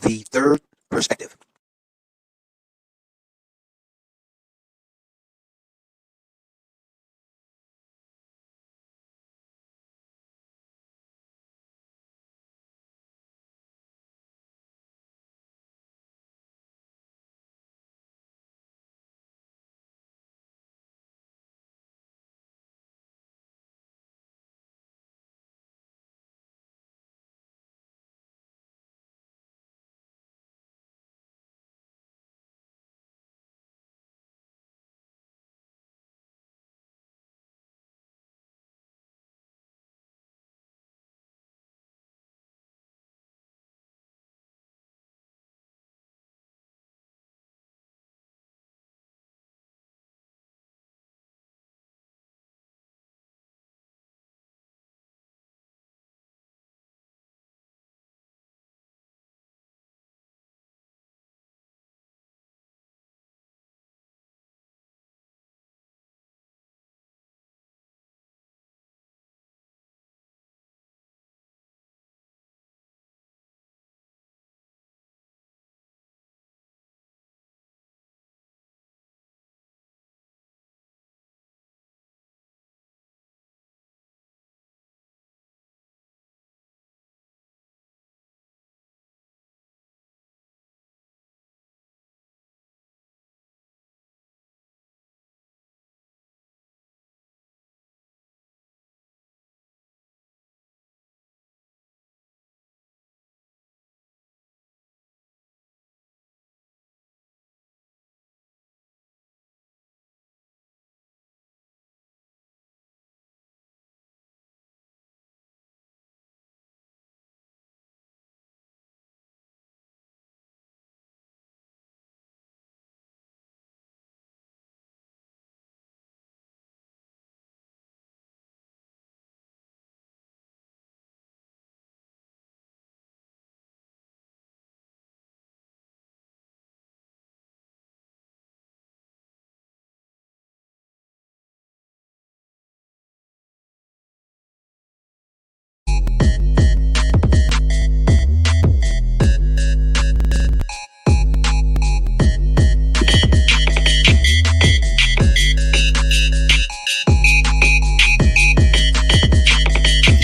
The third perspective.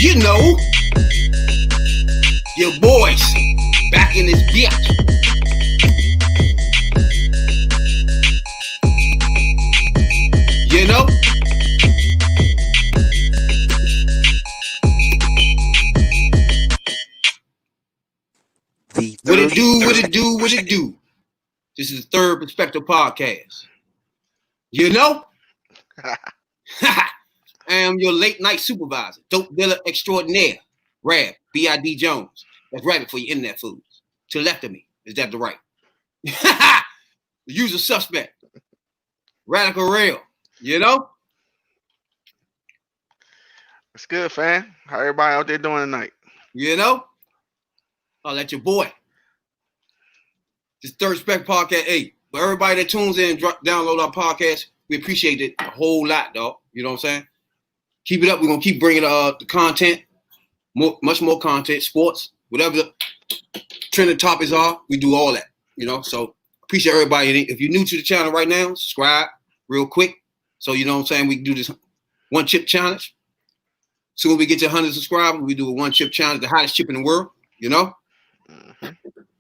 You know, your boys back in this bitch. You know? The What third it do, what it perspective. do, what it do. This is the Third Perspective Podcast. You know? I am your late night supervisor, dope dealer extraordinaire, Rab, B.I.D. Jones. That's Rabbit for your internet foods. To the left of me, is that the right? The usual suspect, Radical Rail. You know? It's good, fam. How everybody out there doing tonight? You know? I'll let your boy. This Third Spec Podcast. Hey, for everybody that tunes in, download our podcast, we appreciate it a whole lot, dog. You know what I'm saying? Keep it up. We're going to keep bringing the content, much more content, sports, whatever the trending topics are, we do all that, you know? So appreciate everybody. If you're new to the channel right now, subscribe real quick. So, you know what I'm saying? We can do this one chip challenge. Soon we get to 100 subscribers, we do a one chip challenge, the hottest chip in the world, you know? Mm-hmm.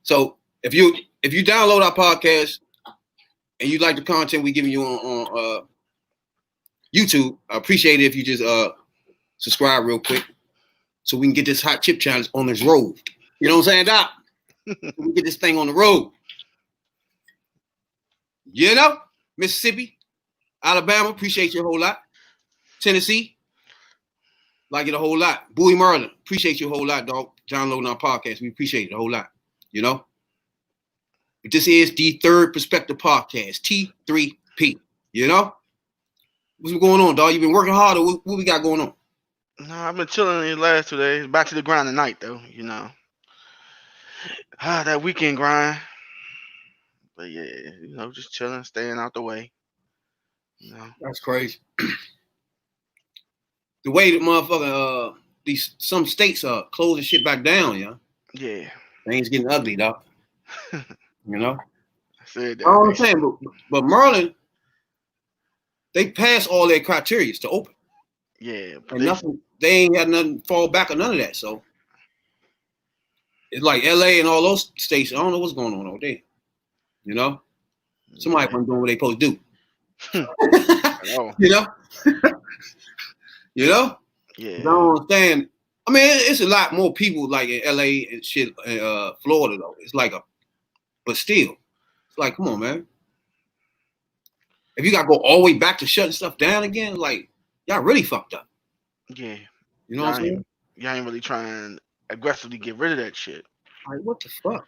So if you download our podcast and you like the content we giving you on YouTube, I appreciate it if you just subscribe real quick so we can get this hot chip challenge on this road. You know what I'm saying, Doc? We get this thing on the road. You know? Mississippi, Alabama, appreciate you a whole lot. Tennessee, like it a whole lot. Bowie, Maryland, appreciate you a whole lot, dog. Downloading our podcast. We appreciate it a whole lot. You know? But this is the Third Perspective Podcast, T3P. You know? What's going on, dog? You been working hard, or what we got going on? Nah, I've been chilling these last 2 days. Back to the grind tonight, though. You know, that weekend grind. But yeah, you know, just chilling, staying out the way. You know, That's crazy. The way that motherfucker, some states are closing shit back down, yeah. yeah. Things getting ugly, dog. You know? I said that. All I'm saying, but Maryland, they passed all their criteria to open. Yeah, but And nothing, they ain't had nothing fall back or none of that. So it's like LA and all those states. I don't know what's going on over there. You know? Somebody wasn't doing what they supposed to do. Oh. You know? You know? Yeah. I don't understand. I mean, it's a lot more people like in LA and shit, Florida though. It's like but still, it's like, come on, man. If you gotta go all the way back to shutting stuff down again, like y'all really fucked up. Yeah. You know what I'm saying? Y'all ain't really trying to aggressively get rid of that shit. Like, what the fuck?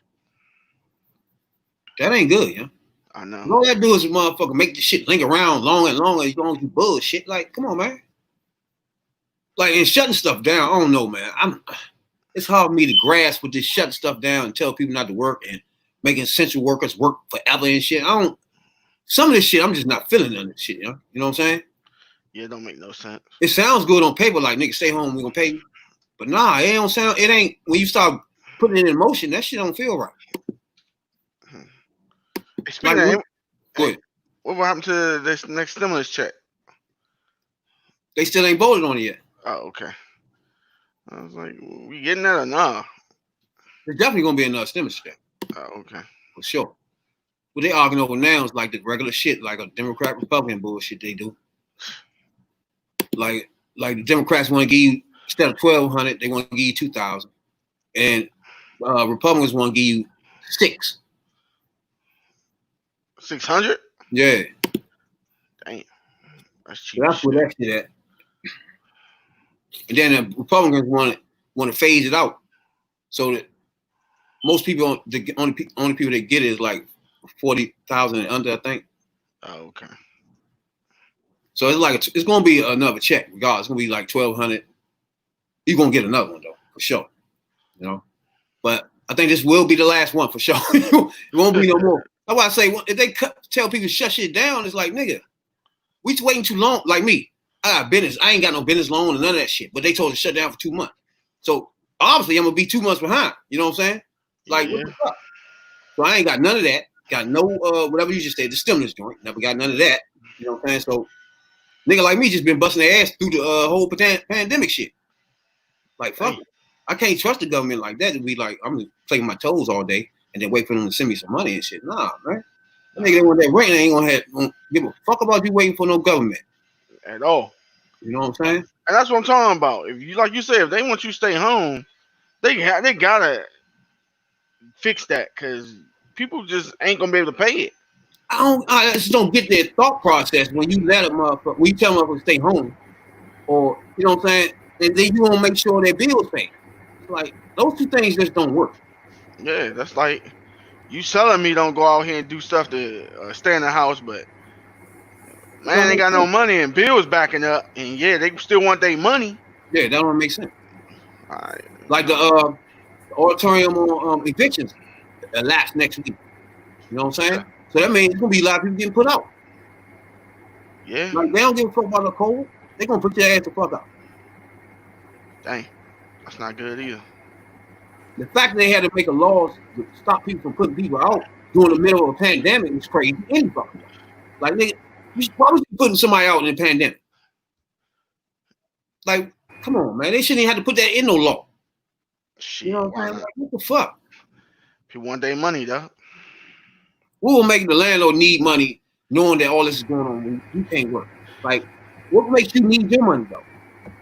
That ain't good, yeah. I know. All that do is motherfucker make the shit linger around longer and longer as long as you bullshit. Like, come on, man. Like, and shutting stuff down, I don't know, man. It's hard for me to grasp with this shutting stuff down and tell people not to work and making essential workers work forever and shit. Some of this shit, I'm just not feeling none of this shit, you know? You know what I'm saying? Yeah, it don't make no sense. It sounds good on paper, like, nigga, stay home, we gonna pay you. But nah, it ain't, when you start putting it in motion, that shit don't feel right. Speaking Like, of, what will happen to this next stimulus check? They still ain't voted on it yet. Oh, okay. I was like, we getting that or nah? There's definitely gonna be another stimulus check. Oh, okay. For sure. What they arguing over now is like the regular shit, like a Democrat Republican bullshit they do. Like the Democrats want to give you, instead of $1,200, they want to give you $2,000, and Republicans want to give you $600. 600? Yeah. Damn. That's cheap. So that's where that shit at. And then the Republicans want to phase it out, so that most people, the only people that get it is like 40,000 and under, I think. Oh, okay. So it's like it's gonna be another check, regardless. It's gonna be like $1,200. You're gonna get another one though, for sure. You know, but I think this will be the last one for sure. It won't be no more. That's why I say if they tell people to shut shit down, it's like, nigga, we waiting too long. Like me, I got business. I ain't got no business loan and none of that shit. But they told us to shut down for 2 months. So obviously I'm gonna be 2 months behind. You know what I'm saying? Like, yeah. what the fuck? So I ain't got none of that. Got no whatever you just said, the stimulus joint. Never got none of that. You know what I'm saying? So nigga like me just been busting their ass through the whole pandemic shit. Like, fuck it. I can't trust the government like that to be like, I'm just playing my toes all day and then wait for them to send me some money and shit. Nah, man. That nigga want that rent, they ain't gonna give a fuck about you waiting for no government. At all. You know what I'm saying? And that's what I'm talking about. If you, like you said, if they want you to stay home, they gotta fix that, because people just ain't gonna be able to pay it. I just don't get their thought process when you let a motherfucker, when you tell them to stay home, or you know what I'm saying, and then you want to make sure their bills paid. Like, those two things just don't work. Yeah, that's like you telling me don't go out here and do stuff to stay in the house, but man ain't got no money and bills backing up, and yeah, they still want their money. Yeah, that don't make sense. All right. Like the auditorium on evictions elapsed next week. You know what I'm saying? So that means there's gonna be a lot of people getting put out. Yeah. Like, they don't give a fuck about the cold. They're gonna put your ass the fuck out. Dang, that's not good either. The fact that they had to make a law to stop people from putting people out during the middle of a pandemic is crazy. Any fucking way. Like, nigga, why was you putting somebody out in a pandemic? Like, come on, man. They shouldn't even have to put that in no law. Shit, You know what I'm saying? Like, what the fuck? People want their money, though. We will make the landlord need money knowing that all this is going on when you can't work. Like, what makes you need your money, though?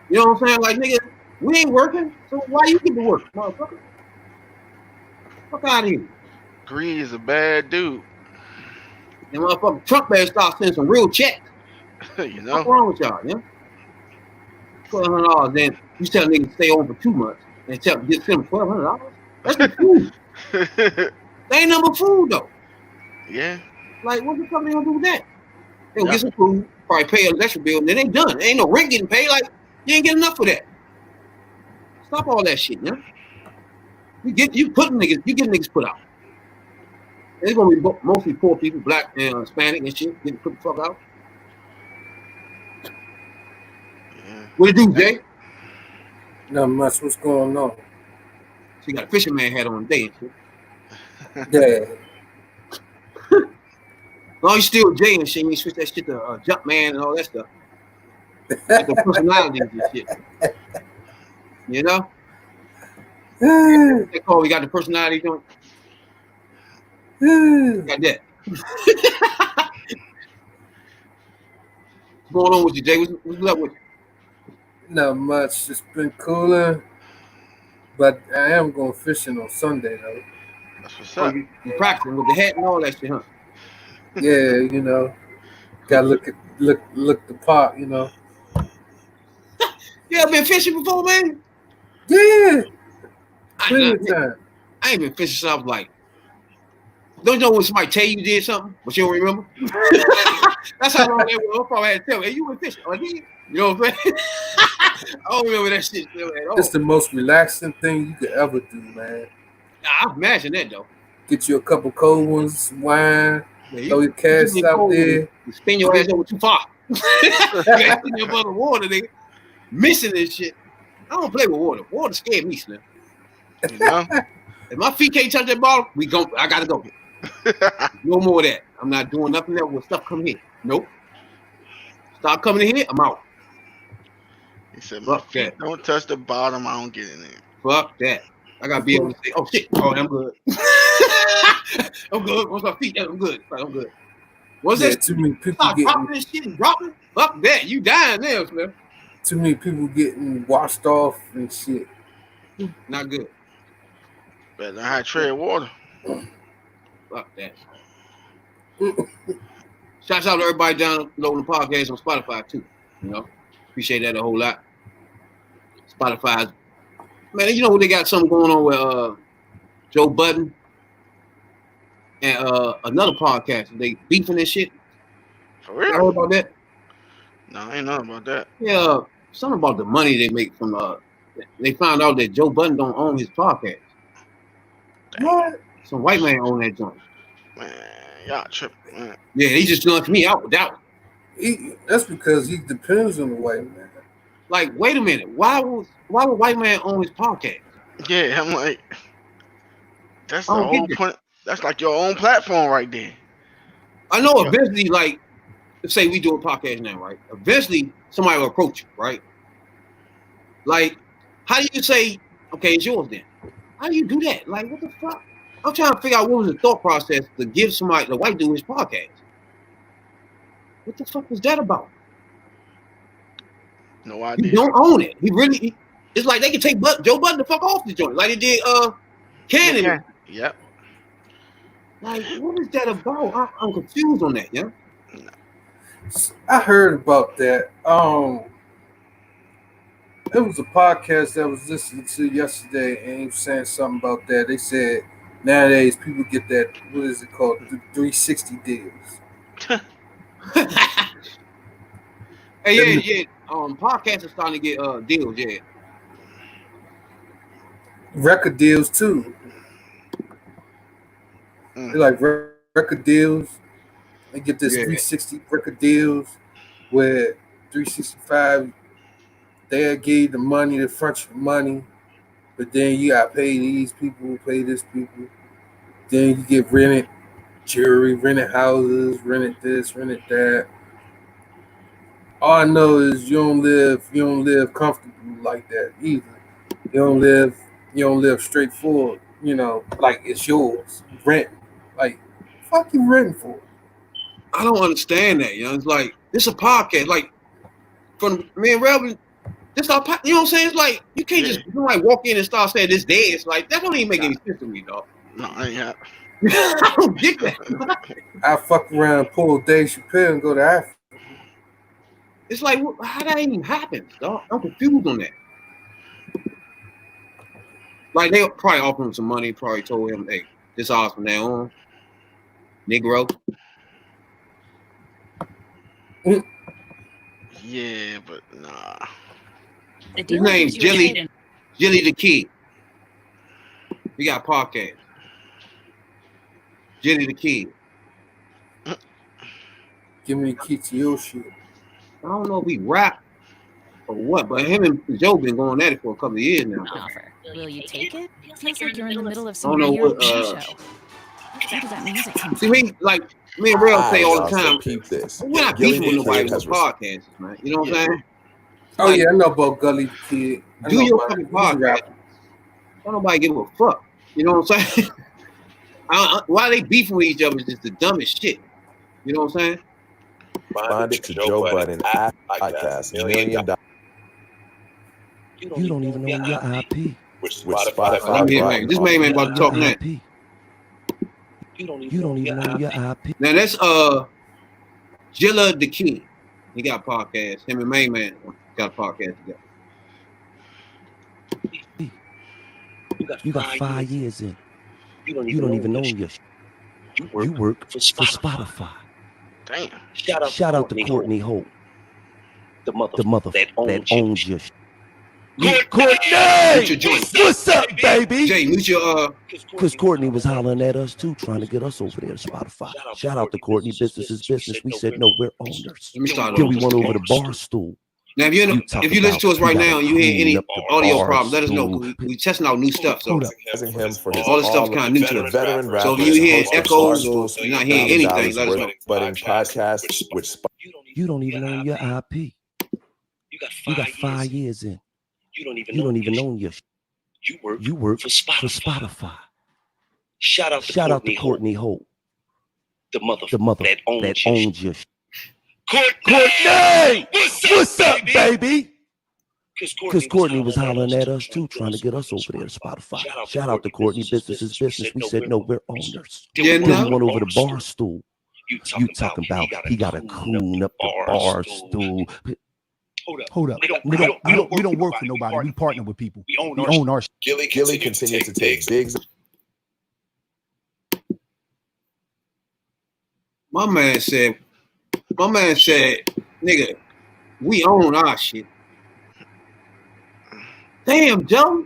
You know what I'm saying? Like, nigga, we ain't working, so why you get to work, motherfucker? Fuck out of here. Greed is a bad dude. And motherfucker, Trump better start sending some real checks. You know? What's wrong with y'all, yeah? $1,200, then you tell niggas to stay home for 2 months and tell them get them $1,200. That's the food. They ain't number food, though. Yeah. Like, what the fuck they gonna do with that? They gonna get some food, probably pay an electric bill, and then they done. There ain't no rent getting paid. Like, you ain't getting enough for that. Stop all that shit, yeah? You get niggas put out. It's gonna be mostly poor people, black and Hispanic and shit, getting put the fuck out. Yeah. What it do, Jay? Not much. What's going on? So you got a fisherman hat on today and shit. Yeah. No, he's still Jay and shit. He switch that shit to Jumpman and all that stuff. Like the personalities and shit. You know? They call we got the personality joint. Got that. What's going on with you, Jay? What's up with you? Not much. It's been cooler. But I am going fishing on Sunday, though. That's what's Oh, up. you practicing with the hat and all that shit, huh? Yeah, you know. Gotta look the part, you know. You ever been fishing before, man? Yeah. I Plenty of time. ain't been fishing since I was like, don't you know when somebody tell you did something, but you don't remember? That's how long they were. I probably had to tell me, hey, you been fishing. Oh, you know what I'm saying? I don't remember that shit still at all. It's the most relaxing thing you could ever do, man. I imagine that, though. Get you a couple cold ones, some wine, Yeah, throw your casts you out cold, there. You spin your ass over too far. You ain't in your mother water, nigga. Missing this shit. I don't play with water. Water scared me, Slim. You know? If my feet can't touch that bottle, I gotta go. No more of that. I'm not doing nothing else when stuff come here. Nope. Start coming in here, I'm out. He said, my Fuck feet that. don't touch the bottom, I don't get in there. Fuck that. I gotta be able to say, oh shit, oh I'm good. I'm good. Once my feet, I'm good. Right, I'm good. What's Yeah, that? too many people Stop dropping getting this shit and dropping? Fuck that. You dying now, Slim. washed off and shit. Not good. Better learn how to tread water. Fuck that. Shouts out to everybody downloading the podcast on Spotify too. You know, appreciate that a whole lot. Spotify's, man, you know they got something going on with Joe Budden and another podcast. They beefing and shit. For You real? heard about that? No, I ain't know about that. Yeah, something about the money they make from. They found out that Joe Budden don't own his podcast. What? Some white man own that joint. Man, y'all tripping, man. Yeah, he just lumped me out with that one. That's because he depends on the white man. Like, wait a minute, why would white man own his podcast? Yeah, I'm like, that's I the don't get whole that. point. That's like your own platform right there. I know Yeah. eventually, like, let's say we do a podcast now, right? Eventually, somebody will approach you, right? Like, how do you say, okay, it's yours then? How do you do that? Like, what the fuck? I'm trying to figure out what was the thought process to give somebody, the white dude, his podcast. What the fuck was that about? No You idea. don't own it. It's like they can take Joe Budden the fuck off the joint, like they did Cannon. Yeah. Yep. Like, what is that about? I'm confused on that, yeah. I heard about that. There was a podcast that I was listening to yesterday, and he was saying something about that. They said nowadays people get that, what is it called, 360 deals. Hey, yeah. Podcasts are starting to get deals, yeah. Record deals too. They like record deals. They get this 360 record deals where 365 they'll give you the money, the front you the money, but then you gotta pay these people, pay this people. Then you get rented jewelry, rented houses, rented this, rented that. All I know is you don't live comfortable like that either. You don't live straightforward, you know, like it's yours. Rent. Like, fuck you renting for? I don't understand that, you know. It's like, this a podcast. Like, from me and Relvin, this our podcast. You know what I'm saying? It's like, you can't just like walk in and start saying this day. It's like, that don't even make any sense to me, dog. No, I ain't have. I don't get that. I fuck around and pull Dave Chappelle and go to Africa. It's like, how that even happen, dog? I'm confused on that. Like, they probably offered him some money, probably told him, hey, this ours from now on. Negro. Yeah, but nah. His name's Jilly the Kid. We got a podcast. Jilly the Kid. Give me the key to your shit. I don't know if he rap or what, but him and Joe been going at it for a couple of years now. Offer. Will you take it? Feels like you're in the middle of I some don't know weird what show. Where does that music come See, from? me and Real say all the time, Peep this. we're not Gilly beefing with the Kid nobody has with podcasts, man. You know what I'm saying? Oh yeah, I know about Gully the Kid. I Do know your about fucking it. He's a podcast. rapper. Don't nobody give a fuck. You know what I'm saying? Why they beefing with each other is just the dumbest shit. You know what I'm saying? Bonded to Joe Budden podcast, $1 million. You don't even know your IP. With Let Spotify. me hear, man. This man ain't about to talk now. IP. You don't even know your IP. Now that's Jilla the King. He got a podcast. Him and Main Man got a podcast together. You got 5 years in. You don't even know your. You work for Spotify. Damn. Shout out to Courtney Holt, the mother that owns your. Courtney, Mute your joint. what's up, baby? Jay, mute your Because Courtney was hollering at us too, trying to get us over there to Spotify. Shout out to Courtney. Business is business. We said no, we're owners. Let me start Then over. we went over to Barstool. Now, if you listen to us right now and you hear any audio problems, let us know. 'Cause we testing out new stuff. So Hold up. Him for his all this stuff's kind of new to us. veteran rapper. So if you hear host of echoes or Barstool's you're not hearing anything, let us know. Budding podcast with You don't even own your IP. You got 5 years in. You don't even own your. You work for Spotify. Shout out to Courtney Holt, the mother that owns your. Courtney! What's up, baby? Because Courtney was hollering at us too, trying to get us over there to Spotify. Shout out to Courtney. Business is business. We said no, we're owners. Yeah, Then no. we went over to Barstool. You talking about he got to coon up the Barstool. Hold up. We don't work for nobody. We partner with people. We own our shit. Gilly continues to take digs. My man said, nigga, we own our shit. Damn, Joe.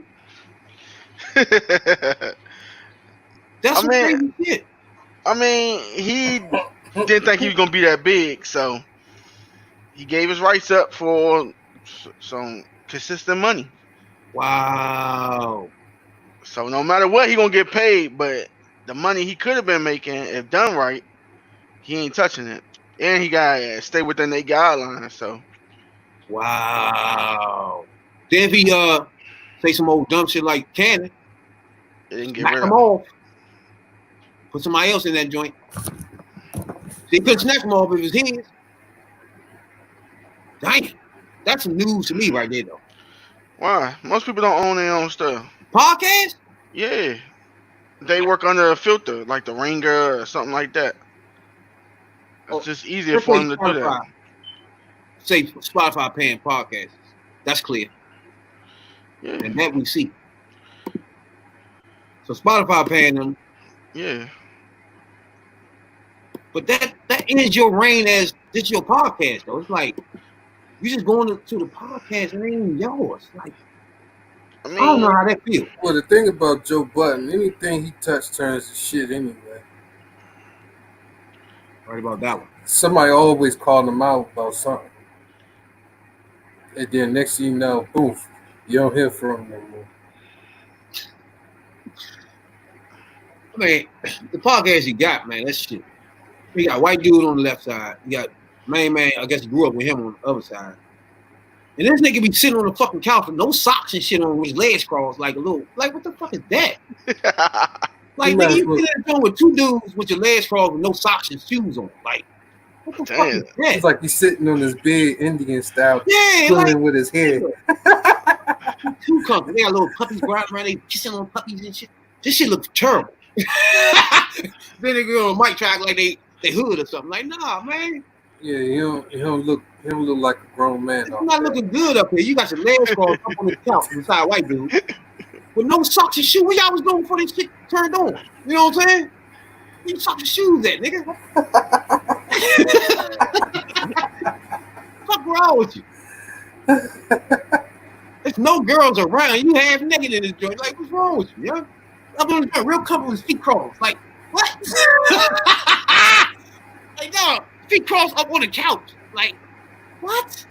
That's some crazy shit. I mean, he didn't think he was gonna be that big, so he gave his rights up for some consistent money. Wow. So no matter what, he gonna get paid. But the money he could have been making, if done right, he ain't touching it, and he gotta stay within their guidelines. So Wow. Then if he say some old dumb shit like Cannon, they didn't get knock rid him of him. off. Put somebody else in that joint. He couldn't snatch him off if it was his. Damn. That's some news to me right there, though. Why? Most people don't own their own stuff. Podcast? Yeah, they work under a filter like the Ringer or something like that. It's Oh, just easier for them to do that. Say Spotify paying podcasts. That's clear. Yeah, And that we see. So Spotify paying them, yeah. but that ends your reign as this your podcast, though. It's like you just going to the podcast and it ain't yours. Like I I don't know mean, how that feels. Well, the thing about Joe Budden, anything he touched turns to shit anyway. Right about that one. Somebody always called him out about something. And then next thing you know, poof, you don't hear from him no more. I mean, the podcast you got, man, that shit. You got white dude on the left side. You got main man, I guess grew up with him on the other side. And this nigga be sitting on the fucking couch with no socks and shit on with his legs crossed like a little, like what the fuck is that? Like You nigga, might you as sit in there with two dudes with your legs crossed with no socks and shoes on. Like, what the fuck is that? It's like he's sitting on his bed Indian style, Yeah, chilling like with his head. too comfortable. They got little puppies go out around, they kissing on puppies and shit. This shit looks terrible. Then they go on mic track like they hood or something. Like, nah, man. Yeah, he don't look like a grown man. It's not looking good up here. You got your legs crossed up on the couch beside white dude with no socks and shoes. Where y'all was going before this shit turned on? You know what I'm saying? Where you socks and shoes at, nigga? What's wrong with you? There's no girls around. You half naked in this joint. Like, what's wrong with you? Yeah, I'm on the joint, real comfortable with feet crossed. Like, what? Like, no, feet crossed up on the couch. Like, what?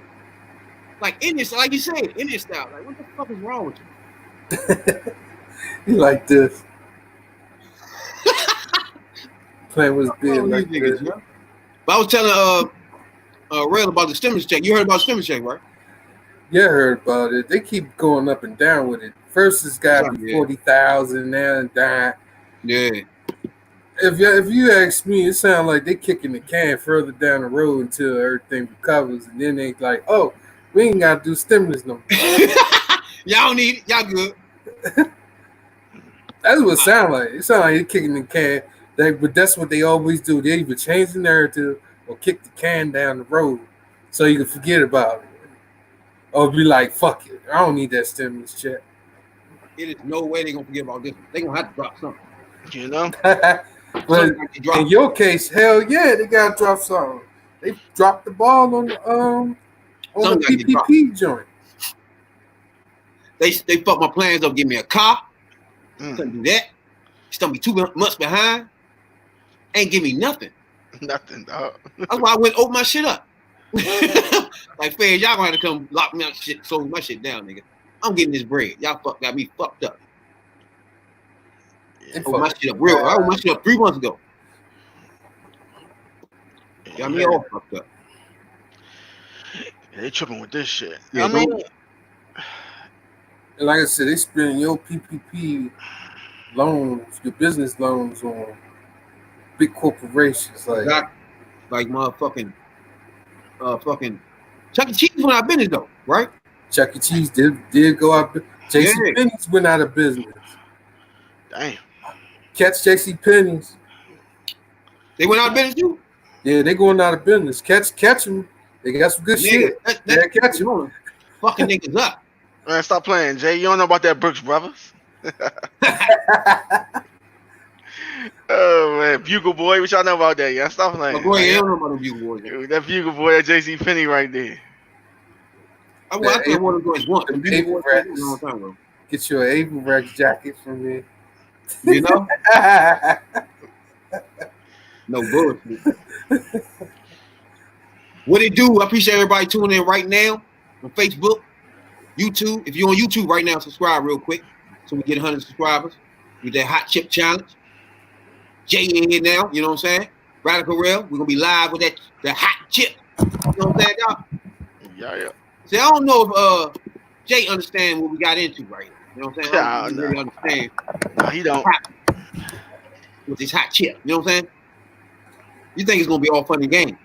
Like Indian, like you said, Indian style. Like, what the fuck is wrong with you? He like this. playing with his beard like These niggas, that. man. But I was telling Rail about the stimulus check. You heard about the stimulus check, right? Yeah, I heard about it. They keep going up and down with it. First, it's got to be 40,000 now and down. Yeah. If you ask me, it sounds like they kicking the can further down the road until everything recovers, and then they like, oh, we ain't got to do stimulus no more. Y'all don't need it. Y'all good. That's what it sounds like. It sounds like they're kicking the can. But that's what they always do. They either change the narrative or kick the can down the road so you can forget about it. Or be like, fuck it. I don't need that stimulus check. It is no way they're going to forget about this. They're going to have to drop something. You know? But in your case, hell yeah, they got to drop something. They dropped the ball on the PPP joint. They fucked my plans up, give me a car. Couldn't do that. Still be 2 months behind. Ain't give me nothing. Nothing, dog. That's why I went open my shit up. Like, feds, y'all gonna have to come lock me out, shit, slow my shit down, nigga. I'm getting this bread. Y'all got me fucked up. Yeah, my shit up real. I opened my shit up 3 months ago. Got me all fucked up. Yeah, they tripping with this shit. Yeah, I mean, and like I said, they spending your PPP loans, your business loans on big corporations like motherfucking fucking Chuck E. Cheese went out of business though, right? Chuck E. Cheese did go out. JC Penney's went out of business. Damn. Catch JC Penney's. They went out of business too? Yeah, they going out of business. Catch them. They got some good shit. Catch them. Fucking niggas up. Man, stop playing, Jay. You don't know about that Brooks Brothers. Oh man, Bugle Boy. What y'all know about that? Yeah, stop playing. Boy, you don't know about the Bugle Boy. Dude, that Bugle Boy, that JC Penney right there. I can't want to go as one. Get your Able Rex jacket from there. You know? No bullshit. What it do? I appreciate everybody tuning in right now on Facebook, YouTube. If you're on YouTube right now, subscribe real quick so we get 100 subscribers. With that hot chip challenge. Jay in here now, you know what I'm saying? Radical Rail, we're gonna be live with the hot chip. You know what I'm saying, y'all? Yeah. See, I don't know if Jay understand what we got into right now. You know what I'm saying? I don't really understand. No, he don't. With this hot chip, you know what I'm saying? You think it's gonna be all fun and games?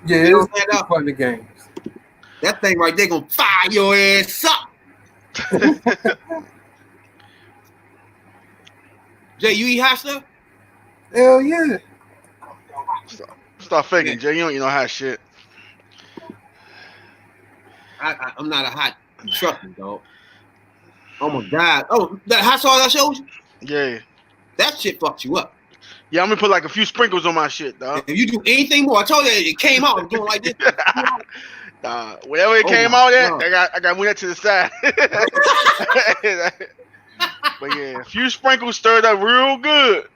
Yeah, you know it's fun and games. That thing right there gonna fire your ass up. Jay, you eat hot stuff? Hell yeah. Stop faking, Jay. You don't know hot shit. I'm not a hot trucker, dog. Oh my god. Oh, that hot sauce I showed you? Yeah. That shit fucks you up. Yeah, I'm gonna put like a few sprinkles on my shit, dog. If you do anything more, I told you it came out. I'm doing like this. Whenever it came out at, I got moved that to the side. But yeah, a few sprinkles stirred up real good.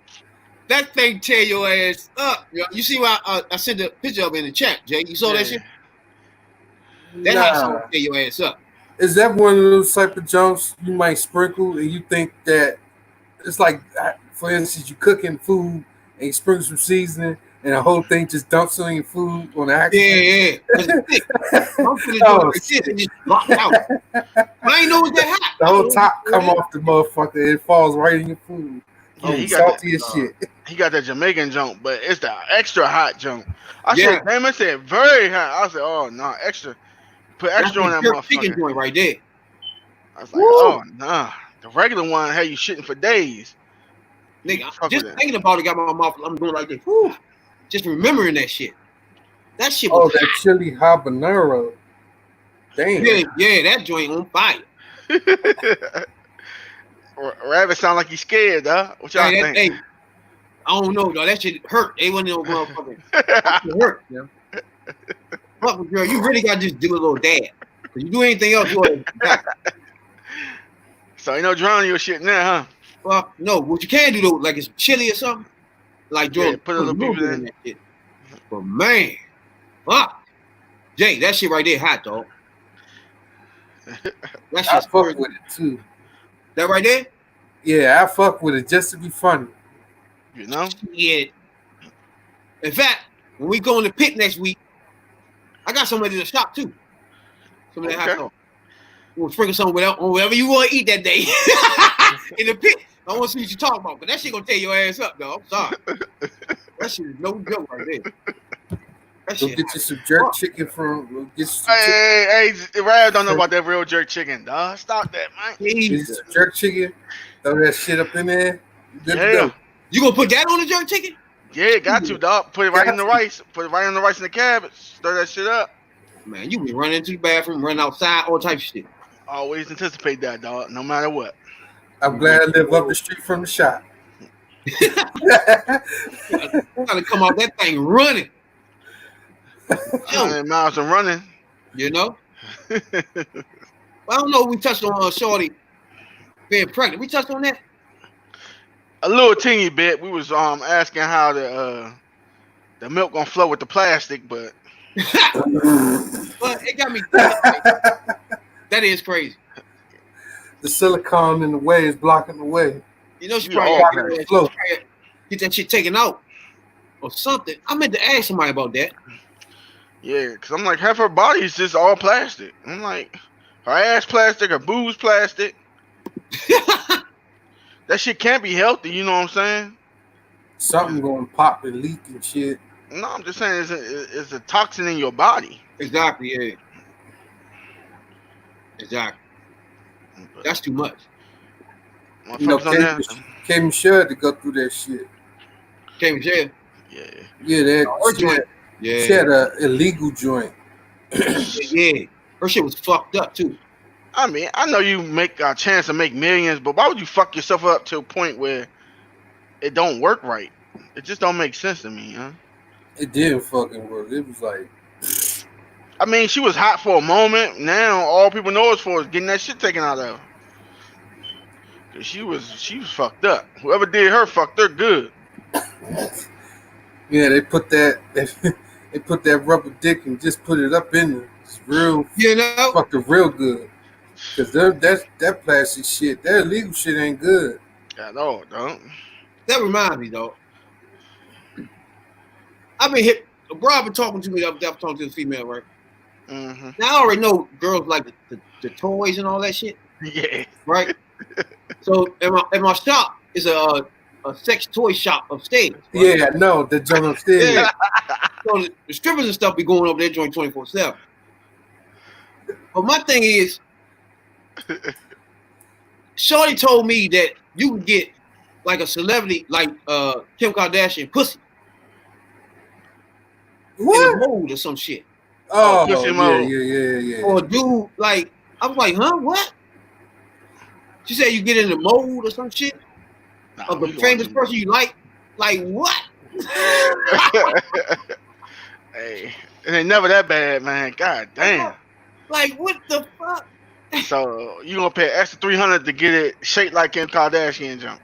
That thing tear your ass up. You see why I sent a picture of it in the chat, Jay? You saw that shit? That hot sauce tear your ass up. Is that one of those type of jumps you might sprinkle and you think that it's like, for instance, you cooking food and you sprinkle some seasoning and the whole thing just dumps on your food on accident? Yeah. I'm finna do it like this and just block out. I ain't know it was that hot. The whole top come off the motherfucker and it falls right in your food. Yeah, he got salty as shit. He got that Jamaican junk, but it's the extra hot junk. I said, damn, it said very hot. I said, oh no, extra. Put extra on that motherfucker. Chicken joint right there. I was like, oh nah. The regular one had you shitting for days. Nigga, just thinking about it got my mouth. I'm going like this. Whew. Just remembering that shit. That shit was that chili habanero. Damn. Yeah, that joint on fire. Rabbit sound like he's scared, huh? What y'all think? Hey, I don't know, though. That shit hurt. They wasn't no motherfucking. It hurt, you know? Fuck, girl, you really got to just do a little dab. Because you do anything else, you So you know drowning your shit now, huh? Well, no. What you can do, though, like it's chili or something, like put a little bit in that shit. But man, fuck. Jay, that shit right there hot, dog. That shit's I fuck with it, too. That right there? Yeah, I fuck with it just to be funny. You know? Yeah. In fact, when we go in the pit next week, I got somebody in the shop too. Some of that hot dog. We'll sprinkle something on whatever you want to eat that day. In the pit. I want to see what you talking about, but that shit gonna tear your ass up, dog. I'm sorry. That shit is no joke right there. Go get you some jerk chicken from. Hey, Rab don't know about that real jerk chicken, dog. Stop that, man. Get some jerk chicken. Throw that shit up in there. You good to go. You gonna put that on the jerk chicken? Yeah, got to, dog. Put it right in the rice. Put it right in the rice and the cabbage. Stir that shit up. Man, you be running into the bathroom, running outside, all types of shit. Always anticipate that, dog. No matter what. I'm glad I live up the street from the shop. Gotta come out that thing running. 100 miles and running. You know? I don't know if we touched on Shorty being pregnant. We touched on that? A little teeny bit. We was asking how the milk gonna flow with the plastic, but but it got me thinking, that is crazy. The silicone in the way is blocking the way. You know she probably get that shit taken out or something. I meant to ask somebody about that. Yeah, because I'm like, half her body is just all plastic. I'm like, her ass plastic, her boobs plastic. That shit can't be healthy, you know what I'm saying? Something going to pop and leak and shit. No, I'm just saying it's a toxin in your body. Exactly, yeah. Exactly. That's too much. You know, K Michelle to go through that shit. K Michelle? Yeah. Yeah, that yeah. She had an illegal joint. Yeah. Her shit was fucked up too. I mean, I know you make a chance to make millions, but why would you fuck yourself up to a point where it don't work right? It just don't make sense to me, huh? It didn't fucking work. It was like, I mean, she was hot for a moment. Now all people know is for is getting that shit taken out of her. Cause she was fucked up. Whoever did her fucked her good. Yeah, they put that rubber dick and just put it up in there. It's real, you know, fucking real good. Cause that plastic shit, that illegal shit ain't good. At all, don't. That reminds me though. I've been hit. Bro, been talking to me. I'm talking to the female, right? Mm-hmm. Now I already know girls like the toys and all that shit. Yeah. Right. So in my shop is a sex toy shop upstairs. Right? Yeah, I know the joint upstairs. Yeah. So the strippers and stuff be going over there joint 24/7. But my thing is, Shorty told me that you can get like a celebrity like Kim Kardashian pussy. What? In a mold or some shit. Oh, yeah. Or a dude, like, I was like, huh, what? She said you get in the mold or some shit of a famous person you like. Like, what? Hey, it ain't never that bad, man. God damn. Like, what the fuck? So you gonna pay extra $300 to get it shaped like Kim Kardashian jump?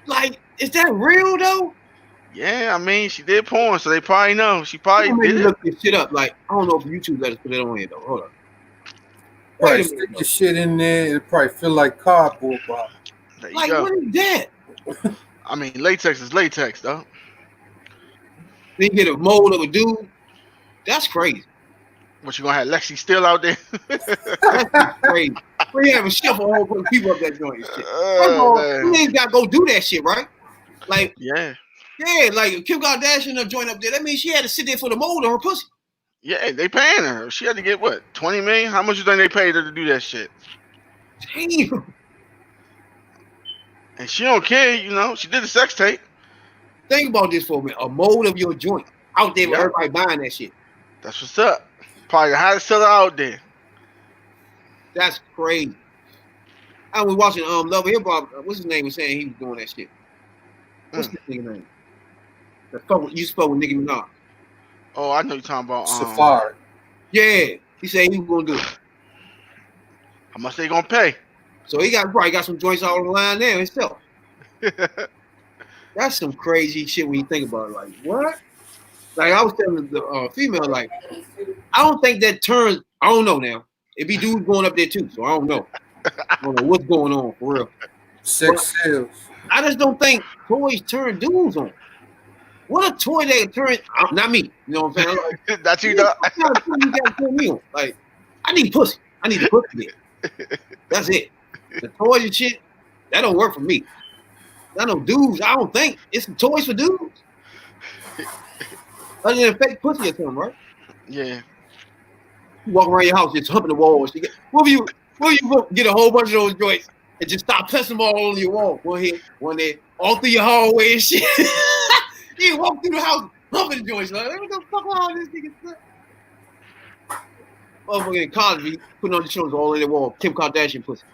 Like, is that real though? Yeah, I mean, she did porn, so they probably know. She probably did look this shit up. Like, I don't know if YouTube let us put it on here though. Hold on. Probably stick your shit in there. It probably feel like cardboard box. Like, what is that? I mean, latex is latex, though. Then get a mold of a dude. That's crazy. What, you gonna have Lexi still out there? That's crazy. We have a chef a whole bunch of people up that joint and shit. You ain't gotta go do that shit, right? Like, yeah, like Kim Kardashian up joint up there. That means she had to sit there for the mold of her pussy. Yeah, they paying her. She had to get what, 20 million? How much you think they paid her to do that shit? Damn. And she don't care, you know. She did a sex tape. Think about this for a minute. A mold of your joint out there with everybody buying that shit. That's what's up. Probably the hottest seller out there. That's crazy. I was watching Love Hip Hop. What's his name was saying he was doing that shit. What's his name? You spoke with Nicki Minaj. Oh, I know you're talking about Safari. Yeah, he said he was gonna do it. How much they gonna pay? So he probably got some joints all on the line there himself. That's some crazy shit when you think about it. Like, what? Like, I was telling the female, like, I don't think that turns. I don't know now. It be dudes going up there too, so I don't know. I don't know what's going on for real. Sex sales. I just don't think toys turn dudes on? What a toy that turn? Not me. You know what I'm saying? Like, That's you, dog. what kind of toy you got to turn me on? Like, I need pussy. I need the pussy there. That's it. The toys and shit, that don't work for me. I know dudes. I don't think it's toys for dudes. Other than fake pussy or something, right? Yeah. You walk around your house just humping the walls. What if you get a whole bunch of those joints and just stop pressing them all over your wall? One here, one there, all through your hallway and shit. You walk through the house humping the joints. Like, what the fuck all this nigga stuff? Motherfucker in college, putting on the shows all in the wall. Kim Kardashian pussy.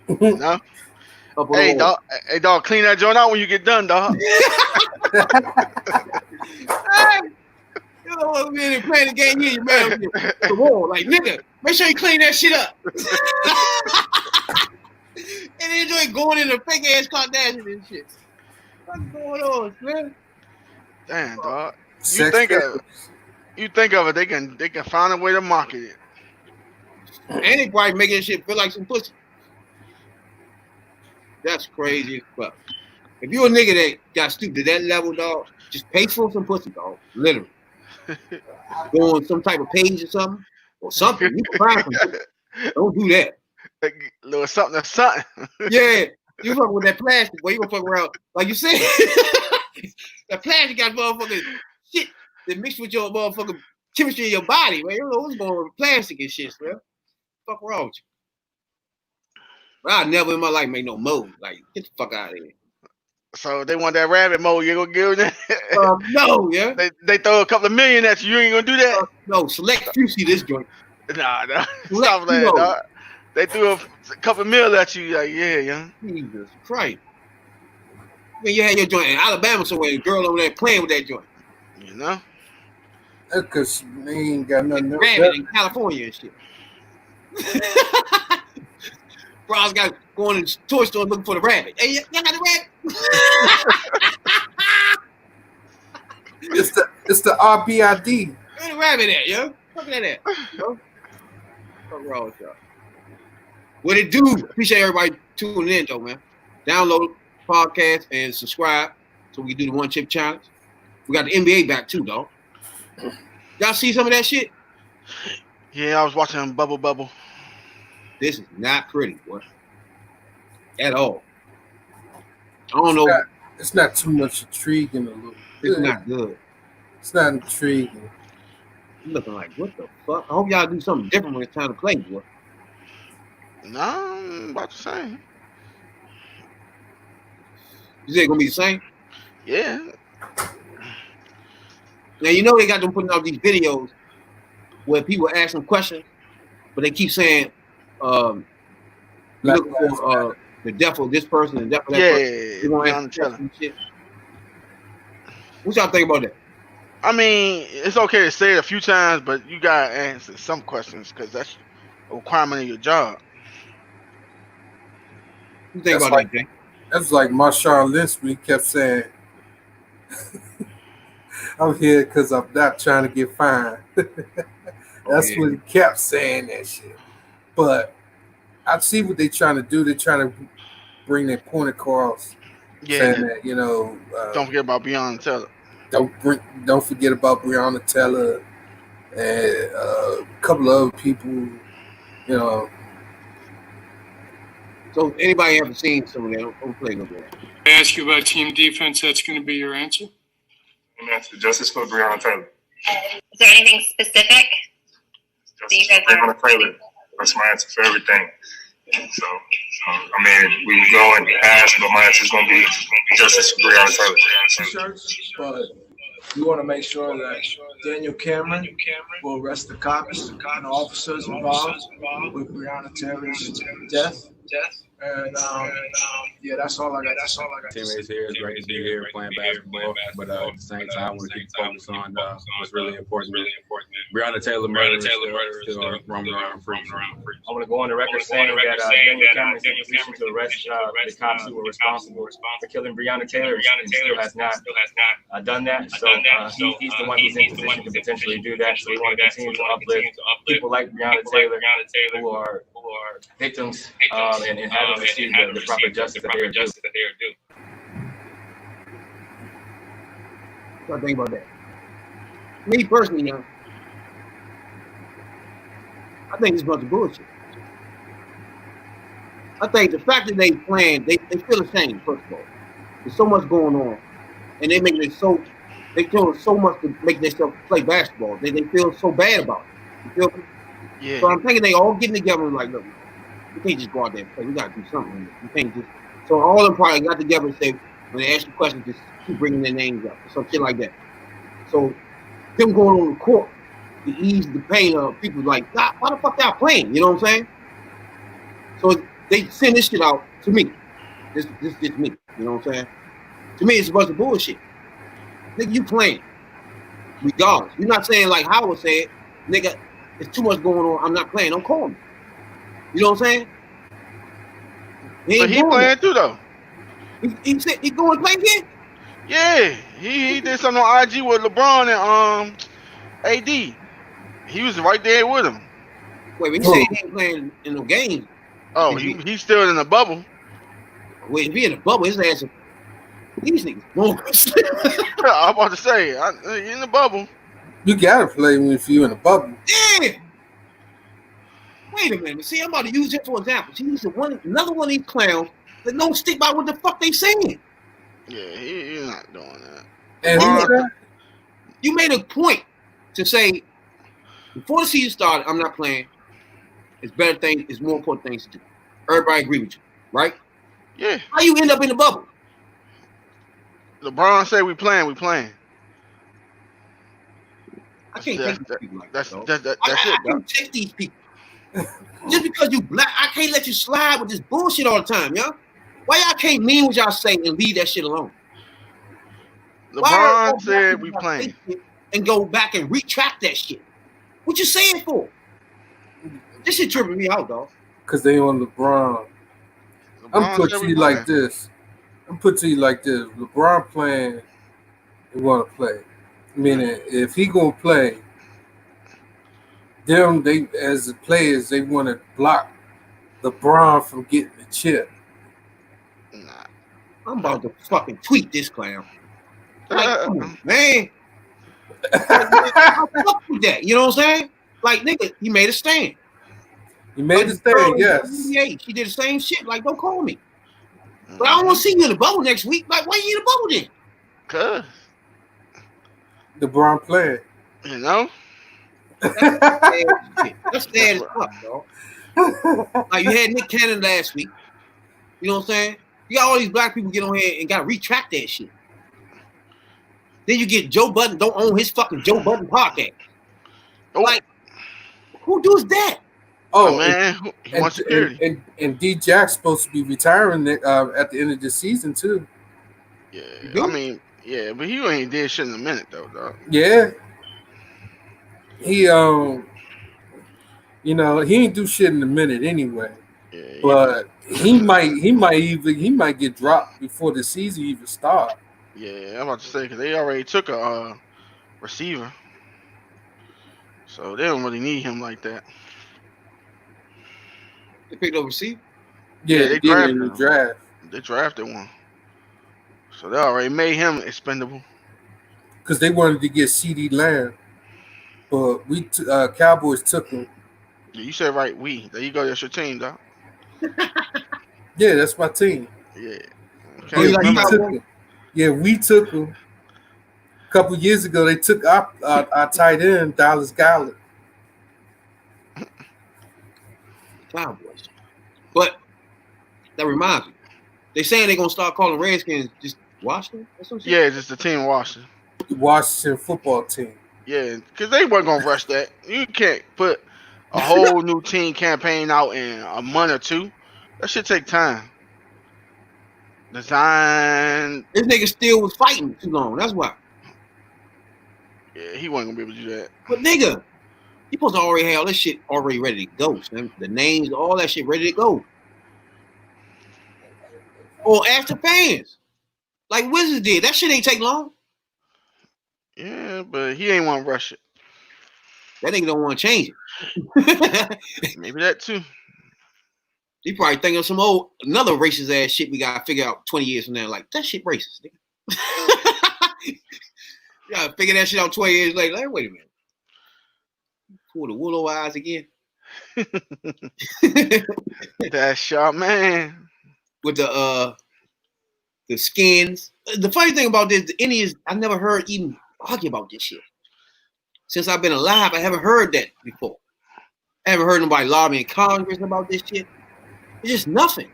No. Hey, dog, clean that joint out when you get done, dog. Hey, you know, man, playing the game here, you man, the wall. Like, nigga, make sure you clean that shit up. And then enjoy going in the fake ass Kardashian and shit. What's going on, man? Damn, dog. You think of it, they can find a way to market it. And they probably making shit feel like some pussy. That's crazy. But if you a nigga that got stupid to that level, dog, just pay for some pussy, dog. Literally. Go on some type of page or something. Or something. You can find some pussy. Don't do that. A little something. Yeah. You fuck with that plastic, boy. You gonna fuck around. Like you said. That plastic got motherfucking shit that mixed with your motherfucking chemistry in your body, man. You don't know what's going on with plastic and shit, man. Fuck wrong with you. But I never in my life make no mold. Like, get the fuck out of here. So they want that rabbit mode. You gonna give them that? No, yeah. They throw a couple of million at you. You ain't gonna do that? No, select few see this joint. Nah. Stop that, dog. They threw a couple of mil at you. Like, yeah, young. Jesus Christ. I mean, you had your joint in Alabama somewhere. A girl over there playing with that joint. You know? That's because they ain't got nothing else. Rabbit in California and shit. Bro's got going to the toy store looking for the rabbit. Hey, y'all got the rabbit? It's the RBID. Where the rabbit at, yo? Fuck that at, yo. Fuck wrong with y'all. What it do? Appreciate everybody tuning in, though, man. Download the podcast and subscribe so we can do the One Chip Challenge. We got the NBA back, too, dog. Y'all see some of that shit? Yeah, I was watching Bubble. This is not pretty, boy. At all. I don't know. It's not too much intriguing to look. It's not good. It's not intriguing. You looking like, what the fuck? I hope y'all do something different when it's time to play, boy. No, I'm about to say. You say it's gonna be the same? Yeah. Now you know they got them putting out these videos where people ask them questions, but they keep saying, looking for the death of this person and death of that person. You gonna ask them shit. What y'all think about that? I mean, it's okay to say it a few times, but you gotta answer some questions because that's a requirement of your job. What you think about that, Jay? That's like Marshawn Lynch when he kept saying, I'm here because I'm not trying to get fined. That's what he kept saying, that shit. But I see what they're trying to do. They're trying to bring their point across. Yeah. Saying that, you know. Don't forget about Breonna Taylor. Don't forget about Breonna Taylor and a couple of other people, you know. So anybody ever seen some of that? I'm playing with that. I ask you about team defense, that's going to be your answer? I'm answer justice for Breonna Taylor. Is there anything specific? Justice for Breonna Taylor. That's my answer for everything. So I mean, we can go and ask, but my answer is going to be justice for Breonna Taylor. But we want to make sure that Daniel Cameron will arrest the cops and the officers involved with Breonna Taylor's death. And yeah, that's all I got. Teammates here, it's great to be here playing basketball, but at the same time, we keep focused on what's really important. Breonna Taylor murder still roaming around free. I want to go on the record saying that Daniel Cameron is in position to arrest the cops who were responsible for killing Breonna Taylor. He still has not done that. So he's the one who's in position to potentially do that. So we want to continue to uplift people like Breonna Taylor who are victims and having received the proper justice that they are due. What I think about that? Me personally, young, I think it's a bunch of bullshit. I think the fact that they playing, they feel ashamed, first of all. There's so much going on. And they making it so, they feel so much to make themselves play basketball. They feel so bad about it. You feel me? Yeah. So I'm thinking they all getting together and like, look, we can't just go out there and play. We got to do something. We can't just. So all of them probably got together and say, when they ask you questions, just keep bringing their names up or some shit like that. So them going on the court to ease the pain of people like, God, why the fuck y'all playing? You know what I'm saying? So they send this shit out to me. This me. You know what I'm saying? To me, it's a bunch of bullshit. Nigga, you playing. Regardless. You're not saying like Howard said, nigga, there's too much going on. I'm not playing. Don't call me. You know what I'm saying? But he playing too, though. He said he going to play again? Yeah. He did something on IG with LeBron and AD. He was right there with him. Wait, but he said he ain't playing in no games. Oh, he's still in the bubble. Wait, if he in the bubble, his ass, these niggas bonkers. I'm about to say, he in the bubble. You gotta play if you in the bubble. Yeah. Wait a minute. See, I'm about to use this for example. He's another one of these clowns that don't stick by what the fuck they saying. Yeah, he's not doing that. And you made a point to say before the season started, I'm not playing. It's better things. It's more important things to do. Everybody agree with you, right? Yeah. How you end up in the bubble? LeBron said we playing. I can't take these people like that. That's it. I can't take these people. Just because you black, I can't let you slide with this bullshit all the time, y'all. Why y'all can't mean what y'all say and leave that shit alone? LeBron said we playing. And go back and retract that shit. What you saying for? This shit tripping me out, dog. Because they on LeBron. I'm put to you like this. LeBron playing, he want to play. Meaning, if he gonna play, them they as the players they want to block LeBron from getting the chip. Nah, I'm about to fucking tweet this clown. Like, come on, man. Fuck with that. You know what I'm saying? Like, nigga, he made a stand. He made a stand, yes. She did the same shit. Like, don't call me. But I don't want to see you in the bubble next week. Like, why you in the bubble then? Cause LeBron playing. You know? That's sad as fuck, dog. Like, you had Nick Cannon last week. You know what I'm saying? You got all these black people get on here and got to retract that shit. Then you get Joe Budden, don't own his fucking Joe Budden podcast. Like, who does that? Oh, man, he wants security. And D Jack's supposed to be retiring at the end of the season too. Yeah, I mean, yeah, but he ain't did shit in a minute though, dog. Yeah, he you know, he ain't do shit in a minute anyway. Yeah, but he might get dropped before the season even starts. Yeah, I'm about to say because they already took a receiver, so they don't really need him like that. They picked up receiver? Yeah, they did in the draft. They drafted one, so they already made him expendable. Because they wanted to get CeeDee Lamb, but Cowboys took him. Yeah, you said right. There you go. That's your team, dog. Yeah, that's my team. Yeah. We took him. A couple years ago, they took our tight end, Dallas Goedert. Cowboys. But that reminds me. They saying they're going to start calling Redskins just Washington? Yeah, just the team Washington. Washington football team. Yeah, because they weren't going to rush that. You can't put a whole new team campaign out in a month or two. That should take time. Design. This nigga still was fighting too long. That's why. Yeah, he wasn't going to be able to do that. But nigga, you supposed to already have all this shit already ready to go. Man. The names, all that shit ready to go. Or ask the fans. Like Wizards did. That shit ain't take long. Yeah, but he ain't want to rush it. That nigga don't want to change it. Maybe that too. He probably thinking of another racist ass shit we gotta figure out 20 years from now. Like, that shit racist, nigga. Yeah, figure that shit out 20 years later. Like, wait a minute. Pull the wool over eyes again. That's shot, man. With the skins. The funny thing about this, the Indians, I never heard even argue about this shit. Since I've been alive, I haven't heard that before. I haven't heard nobody lobbying Congress about this shit. It's just nothing.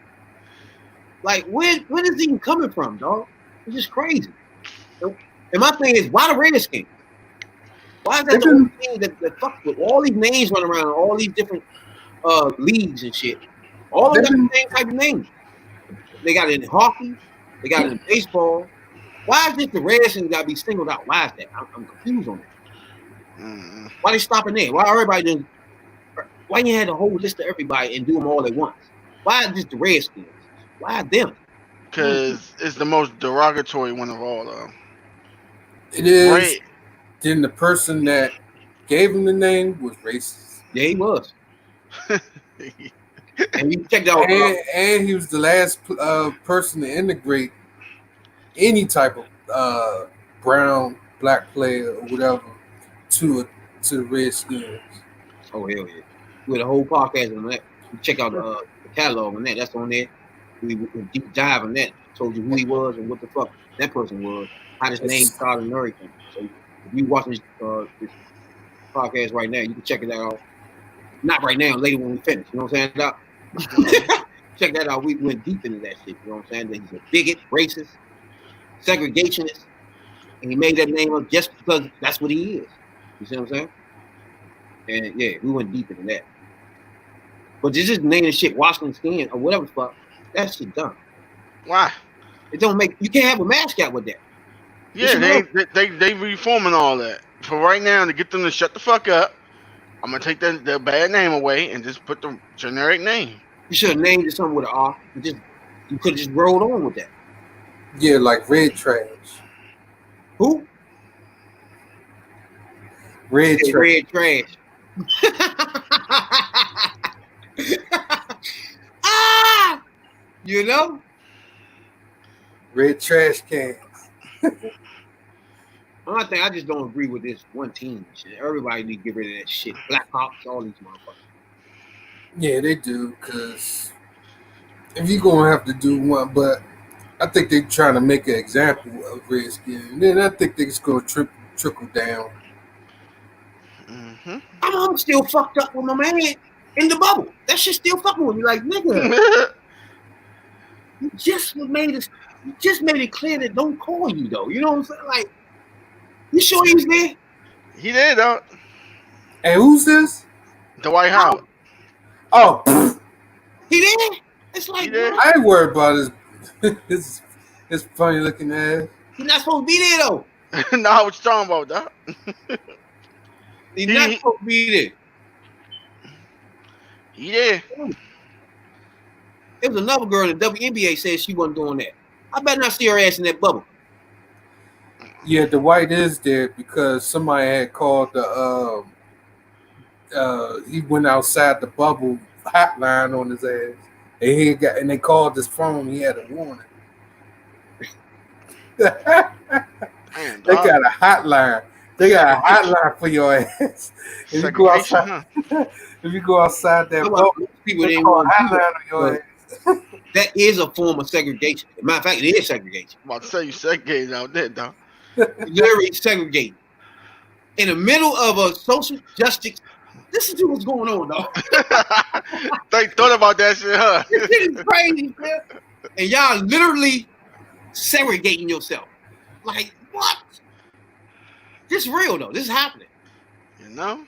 Like, where is it even coming from, dog? It's just crazy. And my thing is, why the Redskins? Why is that the only thing that fuck with all these names running around, all these different leagues and shit? All of them got the same type of names. They got it in hockey. They got it in baseball. Why is it the Redskins got to be singled out? Why is that? I'm confused on that. Why they stopping there? Why everybody doing? Why you had a whole list of everybody and do them all at once? Why just the Redskins? Why them? Because it's the most derogatory one of all, though. It is. Right. Then the person that gave him the name was racist. Yeah, he was. And you checked out. And he was the last person to integrate any type of brown, black player or whatever to the Redskins. Oh, hell yeah. We had a whole podcast on that. You check out the catalog on that. That's on there. We deep dive on that. Told you who he was and what the fuck that person was. How his name started and everything. So if you watching this podcast right now, you can check it out. Not right now, later when we finish. You know what I'm saying? Check that out. We went deep into that shit. You know what I'm saying? That he's a bigot, racist, segregationist, and he made that name up just because that's what he is. You see what I'm saying? And yeah, we went deep into that. But just naming shit Washington Skin or whatever the fuck, that shit dumb. Why? It don't make you can't have a mascot with that. Yeah, they reforming all that. For right now, to get them to shut the fuck up, I'm gonna take their bad name away and just put the generic name. You should have named it something with an R. You could have just rolled on with that. Yeah, like Red Trash. Who? Red Trash. Red Trash. You know? Red Trash cans. One thing I just don't agree with this one team shit. Everybody need to get rid of that shit. Black Hawks, all these motherfuckers. Yeah, they do, because if you're going to have to do one, but I think they're trying to make an example of Redskins. And then I think they're just going to trickle down. Mm-hmm. I'm still fucked up with my man in the bubble. That shit still fucking with me. Like, nigga, you just made it clear that don't call you, though. You know what I'm saying? Like, you sure he's there? He did, though. Hey, who's this? Dwight Howard. Oh, he did? It's like, I ain't worried about his funny looking ass. He's not supposed to be there, though. Nah, what you talking about, dog? He's not supposed to be there. He did. There was another girl in the WNBA said she wasn't doing that. I better not see her ass in that bubble. Yeah, Dwight is there because somebody had called he went outside the bubble hotline on his ass. And they called his phone. He had a warning. They got a hotline. They got a hotline for your ass. If you go outside, that bubble, people they ain't call a want to hotline on your ass. That is a form of segregation. As a matter of fact, it is segregation. I'm about to say you segregated out there, dog. Literally segregated. In the middle of a social justice. Listen to what's going on, dog. They thought about that shit, huh? This shit is crazy, man. And y'all literally segregating yourself. Like, what? This is real, though. This is happening. You know?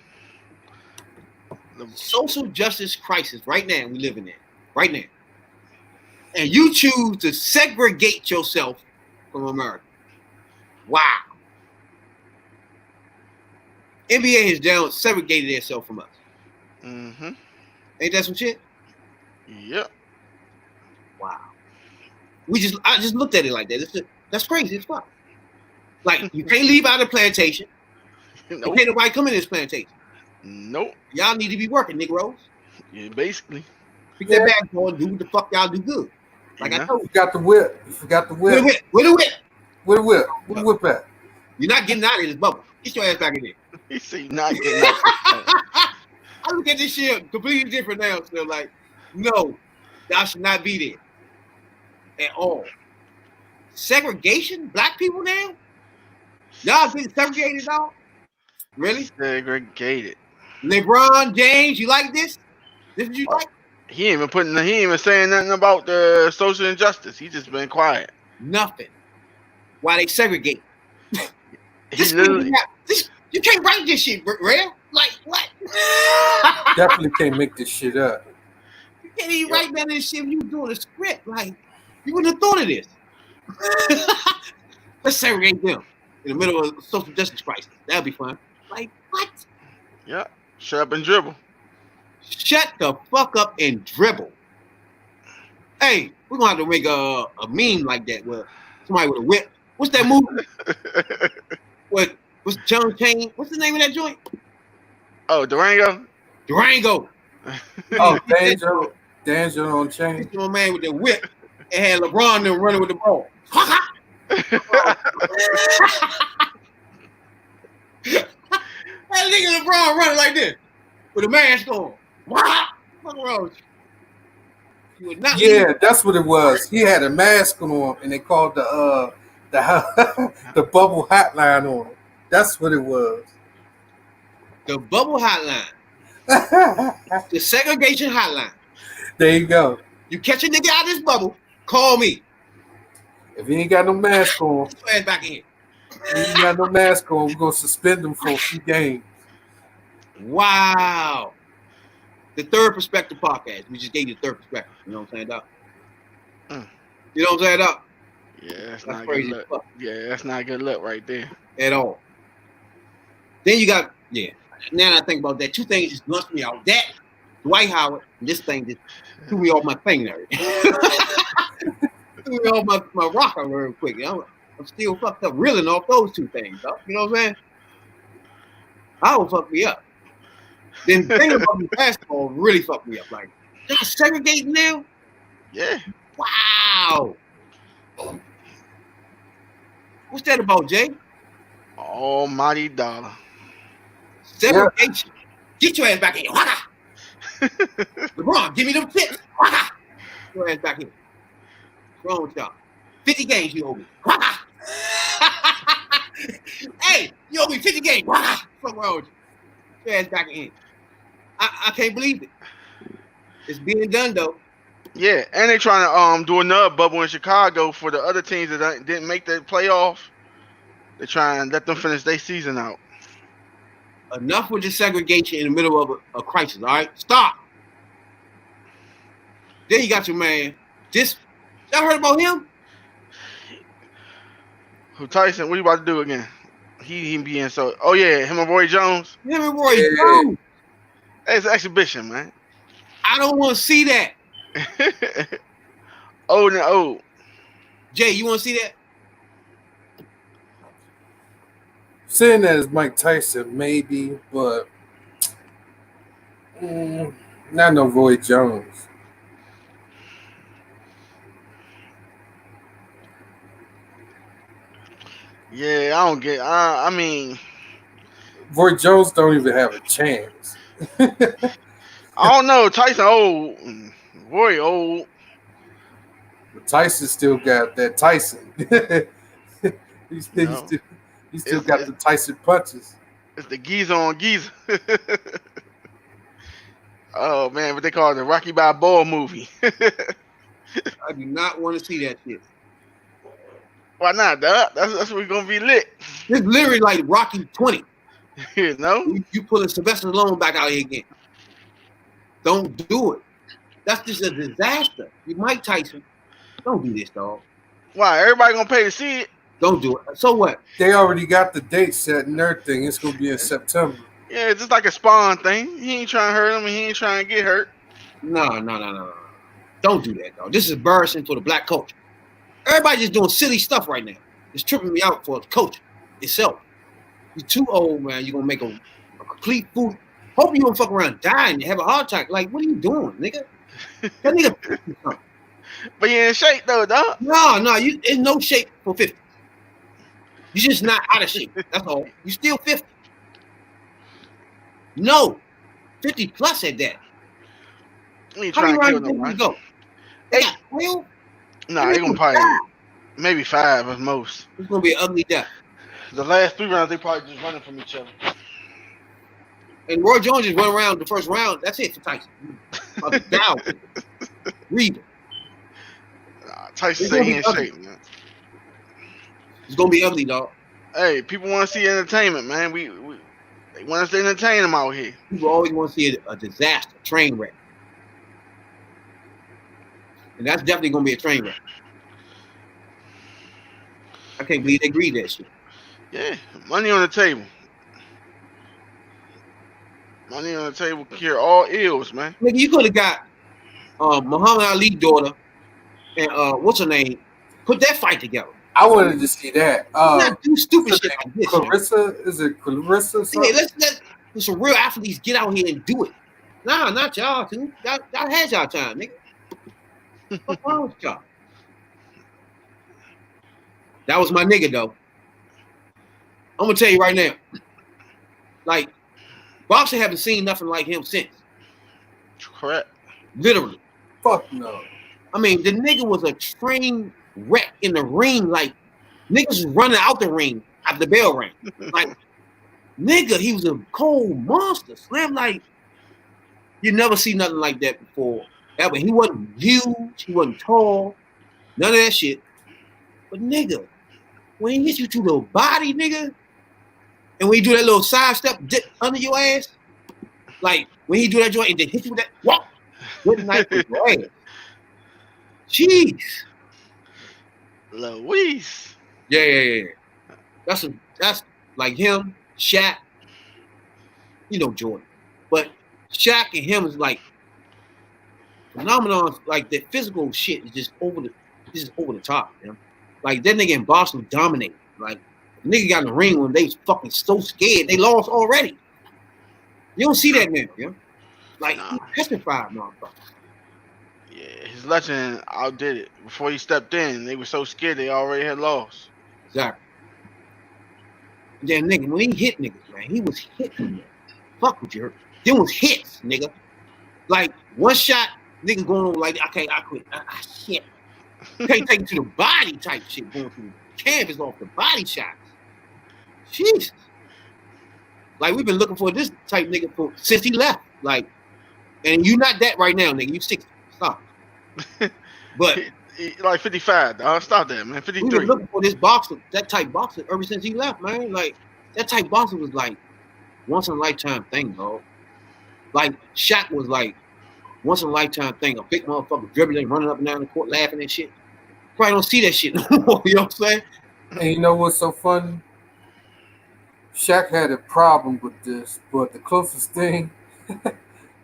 The social justice crisis right now we living in. Right now. And you choose to segregate yourself from America. Wow. NBA has down segregated itself from us. Mm-hmm. Ain't that some shit? Yep. Wow. I just looked at it like that. That's crazy as fuck. Like, you can't leave out of the plantation. Nope. Can't nobody come in this plantation. Nope. Y'all need to be working, Negroes. Yeah, basically. Pick that bag on and do what the fuck y'all do good. Like I told you. You forgot the whip. You forgot the whip. Where the whip? Where the whip? Where the whip at? You're not getting out of this bubble. Get your ass back in there. He said you're not getting out. I look at this shit completely different now. So like, no, y'all should not be there at all. Segregation? Black people now? Y'all getting segregated, dog? Really? Segregated. LeBron James, you like this? This is you like? He ain't even saying nothing about the social injustice. He just been quiet. Nothing. Why they segregate? You can't write this shit, real? Like what? Definitely can't make this shit up. You can't even write down this shit when you doing a script. Like you wouldn't have thought of this. Let's segregate them in the middle of a social justice crisis. That'd be fun. Like what? Yeah. Shut up and dribble. Shut the fuck up and dribble. Hey, we're gonna have to make a meme like that where somebody with a whip. What's that movie? What's John Kane? What's the name of that joint? Oh, Durango. Durango. Oh, D'Angelo on chain. My man with the whip and had LeBron there running with the ball. That nigga LeBron running like this with a mask on. What's wrong with you? Yeah, that's what it was. He had a mask on, and they called the bubble hotline on him. That's what it was. The bubble hotline. The segregation hotline. There you go. You catch a nigga out of this bubble, call me. If he ain't got no mask on, get your ass back in here. If he ain't got no mask on, we're gonna suspend him for a few games. Wow. The Third Perspective podcast. We just gave you the third perspective. You know what I'm saying, Doc? You know what I'm saying, Doc? Yeah, that's not good luck. Fuck. Yeah, that's not good luck right there. At all. Then you got, now that I think about that, two things just launched me out. That, Dwight Howard, and this thing just threw me off my thing there. Threw me off my rocker real quick. I'm still fucked up reeling off those two things, Doc. You know what I'm saying? That would fuck me up. Then thinking about the basketball really fucked me up. Like, y'all segregating now? Yeah. Wow. What's that about, Jay? Almighty dollar. Segregation. Yeah. Get your ass back in here. LeBron, give me them tips. Get your ass back in. What's wrong with y'all? 50 games you owe me. Hey, you owe me 50 games. What's wrong with you? Get your ass back in. I can't believe it. It's being done though. Yeah, and they trying to do another bubble in Chicago for the other teams that didn't make the playoff. They're trying to let them finish their season out. Enough with the segregation in the middle of a crisis. All right, stop. Then you got your man. Y'all heard about him? Who, Tyson? What you about to do again? He being so. Oh yeah, him and Roy Jones. Him and Roy Jones. It's an exhibition, man. I don't want to see that. Old and old. Jay, you want to see that? Saying that is Mike Tyson, maybe, but not no Roy Jones. Yeah, I don't get. I mean, Roy Jones don't even have a chance. I don't know. Tyson old, Roy old. But Tyson still got that Tyson. He still got the Tyson punches. It's the geezer on geezer. Oh man, what they call it, the Rocky Balboa movie. I do not want to see that shit. Why not, dog? That's we're gonna be lit. It's literally like Rocky 20. You know? You pulling Sylvester Stallone back out here again. Don't do it. That's just a disaster. You Mike Tyson. Don't do this, dog. Why? Everybody gonna pay to see it? Don't do it. So what? They already got the date set and everything. It's gonna be in September. Yeah, it's just like a Spawn thing. He ain't trying to hurt him and he ain't trying to get hurt. No. Don't do that, dog. This is embarrassing for the black culture. Everybody just doing silly stuff right now. It's tripping me out for the culture itself. You're too old, man. You're gonna make a complete fool. Hope you don't fuck around dying and have a heart attack. Like, what are you doing, nigga? That nigga. But you in shape though, dog. No, you in no shape for 50. You're just not out of shape. That's all. You still 50. No, 50 plus at that. We ain't How many trying to kill rounds did we nobody. go? They got 12? Nah, they gonna probably maybe 5 at most. It's gonna be an ugly death. The last 3 rounds, they probably just running from each other. And Roy Jones just went around the first round. That's it for Tyson. Down. Read it. Tyson say he in shape, man. It's gonna be ugly, dog. Hey, people want to see entertainment, man. They want us to entertain them out here. People always want to see a disaster, a train wreck. And that's definitely gonna be a train wreck. I can't believe they agreed that shit. Yeah, money on the table. Money on the table cure all ills, man. Nigga, you could have got Muhammad Ali's daughter and what's her name? Put that fight together. I wanted to see that. Not do stupid shit like this. Clarissa, is it Clarissa? Hey, let's let some real athletes get out here and do it. Nah, not y'all two. Y'all had y'all time, nigga. What's wrong with y'all? That was my nigga, though. I'm gonna tell you right now. Like, boxing haven't seen nothing like him since. Correct. Literally. Fuck no. I mean, the nigga was a train wreck in the ring. Like, niggas was running out the ring after the bell rang. Like, nigga, he was a cold monster. Slam, like, you never see nothing like that before. That way, he wasn't huge, he wasn't tall, none of that shit. But nigga, when he hits you to the body, nigga, and when he do that little side step dip under your ass, like when he do that joint and then hit you with that, whoa, good night for your ass. Jeez. Louise. Yeah. That's like him, Shaq, you know Jordan. But Shaq and him is like phenomenon, like that physical shit is just over the top, man. Like that nigga in Boston dominated. Like the nigga got in the ring when they was fucking so scared they lost already. You don't see that now, yeah. Like he petrified, motherfucker. Yeah, his legend outdid it. Before he stepped in, they were so scared they already had lost. Exactly. And then nigga, when he hit niggas, man, he was hitting them. Fuck with you. Them was hits, nigga. Like one shot, nigga going on like, okay, I quit. Shit. Can't take it to the body type shit going through the canvas off the body shots. Jesus. Like we've been looking for this type nigga since he left. Like, and you not that right now, nigga. You 60. Stop. But he like 55, dog. Stop that, man. 53. We've been looking for this boxer, that type boxer, ever since he left, man. Like that type boxer was like once in a lifetime thing, dog. Like Shaq was like once in a lifetime thing. A big motherfucker dribbling, running up and down the court, laughing and shit. Probably don't see that shit no more. You know what I'm saying? And you know what's so funny? Shaq had a problem with this, but the closest thing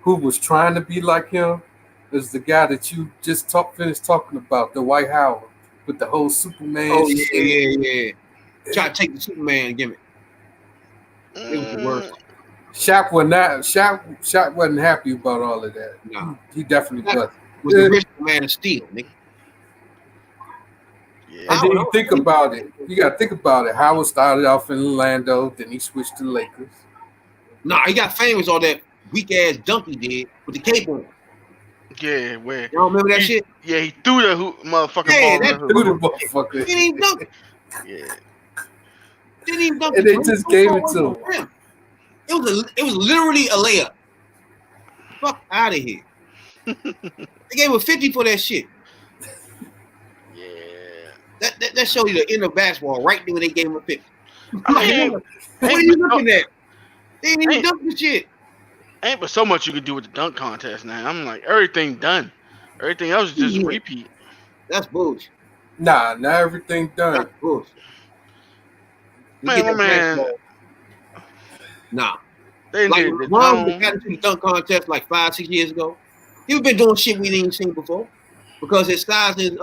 who was trying to be like him is the guy that you just finished talking about, the White Howard, with the whole Superman. Oh shit. yeah. Try to take the Superman gimmick. It was the worst. Shaq wasn't happy about all of that. No. He definitely wasn't. Was the original Man of Steel, nigga. And then you think about it. You got to think about it. Howard started off in Orlando, then he switched to Lakers. Nah, he got famous on that weak ass dunk he did with the cape on. Yeah, where? Y'all remember that shit? Yeah, he threw the motherfucking ball. That threw the motherfucker. He didn't even dunk it. Yeah. Didn't even dunk and it. they just gave it to him. It was literally a layup. Fuck out of here. They gave him 50 for that shit. That shows you the end of basketball right there when they gave him a 50. What are you looking at? They didn't even dunk the shit. Ain't but so much you could do with the dunk contest now. I'm like, everything done. Everything else is just repeat. That's bullshit. Nah, not everything done. That's bullshit. Man. Nah. They like did Ron got into the dunk contest like 5-6 years ago. He was been doing shit we didn't seen before because his size and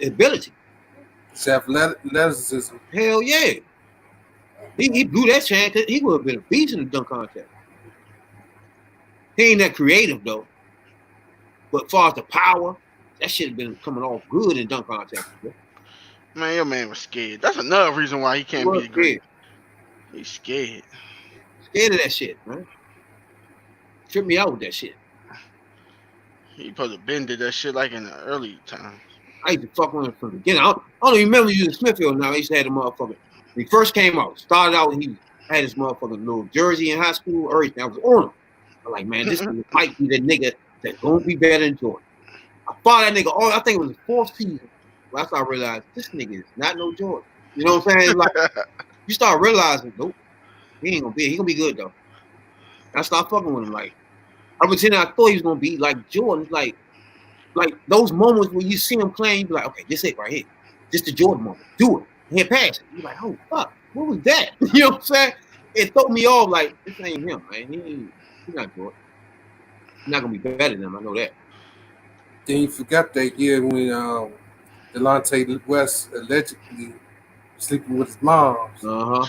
ability. It's athleticism. Hell yeah. He blew that chance because he would have been a beast in the dunk contest. He ain't that creative though. But as far as the power, that shit have been coming off good in dunk contest. Man, your man was scared. That's another reason why he can't be great. He's scared. Scared of that shit, man. Trip me out with that shit. He probably been did that shit like in the early times. I used to fuck with him from the beginning. I don't even remember you in Smithfield now. I used to have the motherfucker. When he first came out, started out, he had his motherfucking little jersey in high school, everything. I was on him. I'm like, man, this nigga might be the nigga that's gonna be better than Jordan. I followed that nigga I think it was the 4th season. That's how I realized this nigga is not no Jordan. You know what I'm saying? Like, you start realizing, nope, he gonna be good though. I started fucking with him. Like, I pretended I thought he was gonna be like Jordan. Like those moments when you see him playing, you be like, okay, this it right here. This the Jordan moment. Do it. Hit pass it. You're like, oh fuck, what was that? You know what I'm saying? It threw me off like this ain't him, man. He's not Jordan. He's not gonna be better than him. I know that. Then you forgot that year when Delonte West allegedly sleeping with his mom.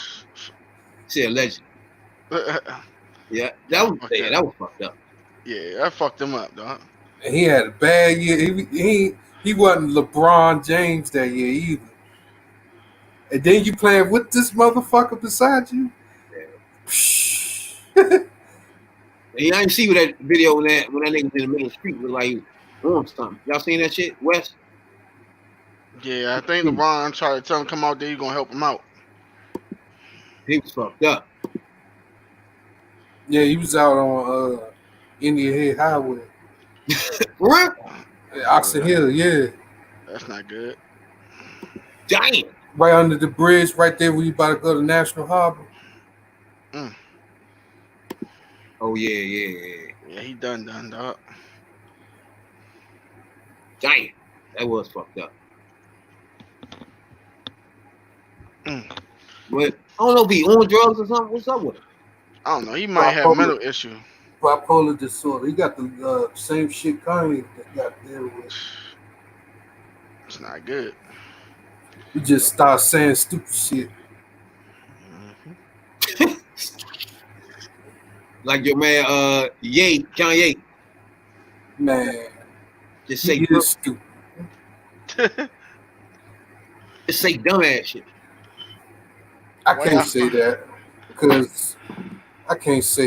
See, allegedly. Yeah, that was fucked up. Yeah, that fucked him up, dog. And he had a bad year. He wasn't LeBron James that year either. And then you playing with this motherfucker beside you. Yeah. And I didn't see that video when that nigga was in the middle of the street was like doing something. Y'all seen that shit, West? Yeah, I think LeBron tried to tell him come out there. You gonna help him out. He was fucked up. Yeah, he was out on Indian Head Highway. For real? Oxon Hill, yeah. That's not good. Damn. Right under the bridge, right there where you about to go to National Harbor. Oh yeah. Yeah, he done, dog. Damn. That was fucked up. But I don't know if he on drugs or something. What's up with him? I don't know. He might have mental issue. Bipolar disorder. He got the same shit Kanye got there with. It's not good. He just starts saying stupid shit. Like your man, Kanye. Man, just say stupid. Just say dumbass shit. I can't say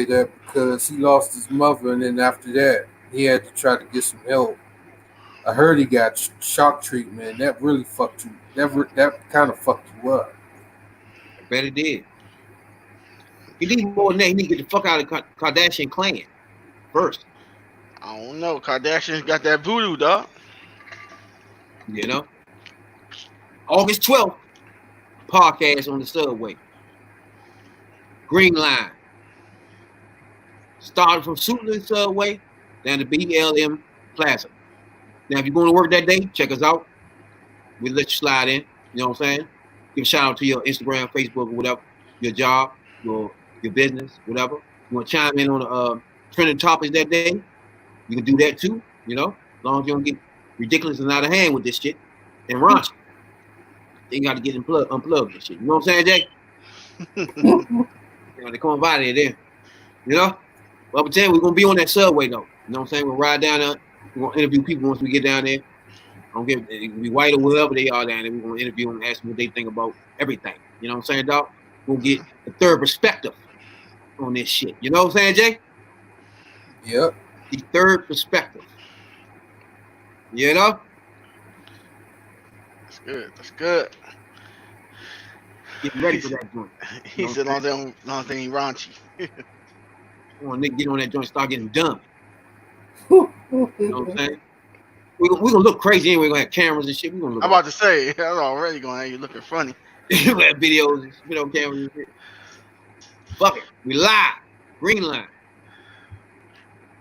that because he lost his mother, and then after that, he had to try to get some help. I heard he got shock treatment. That really fucked you. That kind of fucked you up. I bet it did. He need more than that. He need to get the fuck out of the Kardashian clan first. I don't know. Kardashians got that voodoo, dog. You know? August 12th, podcast on the subway. Green Line. Started from Suitland Subway down to BLM Plaza. Now, if you're going to work that day, check us out. We'll let you slide in. You know what I'm saying? Give a shout out to your Instagram, Facebook, or whatever. Your job, your business, whatever. You want to chime in on the trending topics that day, you can do that too, you know? As long as you don't get ridiculous and out of hand with this shit and raunchy. Then you got to get unplugged and shit. You know what I'm saying, Jay? You know, they come by there, you know? Well, I'm telling you, we're going to be on that subway, though. You know what I'm saying? We'll ride down there. We're going to interview people once we get down there. It can be white or whatever they are down there. We're going to interview them and ask them what they think about everything. You know what I'm saying, dog? We'll get the third perspective on this shit. You know what I'm saying, Jay? Yep. The third perspective. You know? That's good. That's good. Get ready for that joint. He said, long thing raunchy. When nigga get on that joint, start getting dumb. You know what I'm saying? We're going to look crazy anyway. We're going to have cameras and shit. I'm about to say, I was already going to have you looking funny. We have videos, cameras and shit. Fuck it. We live. Green Line.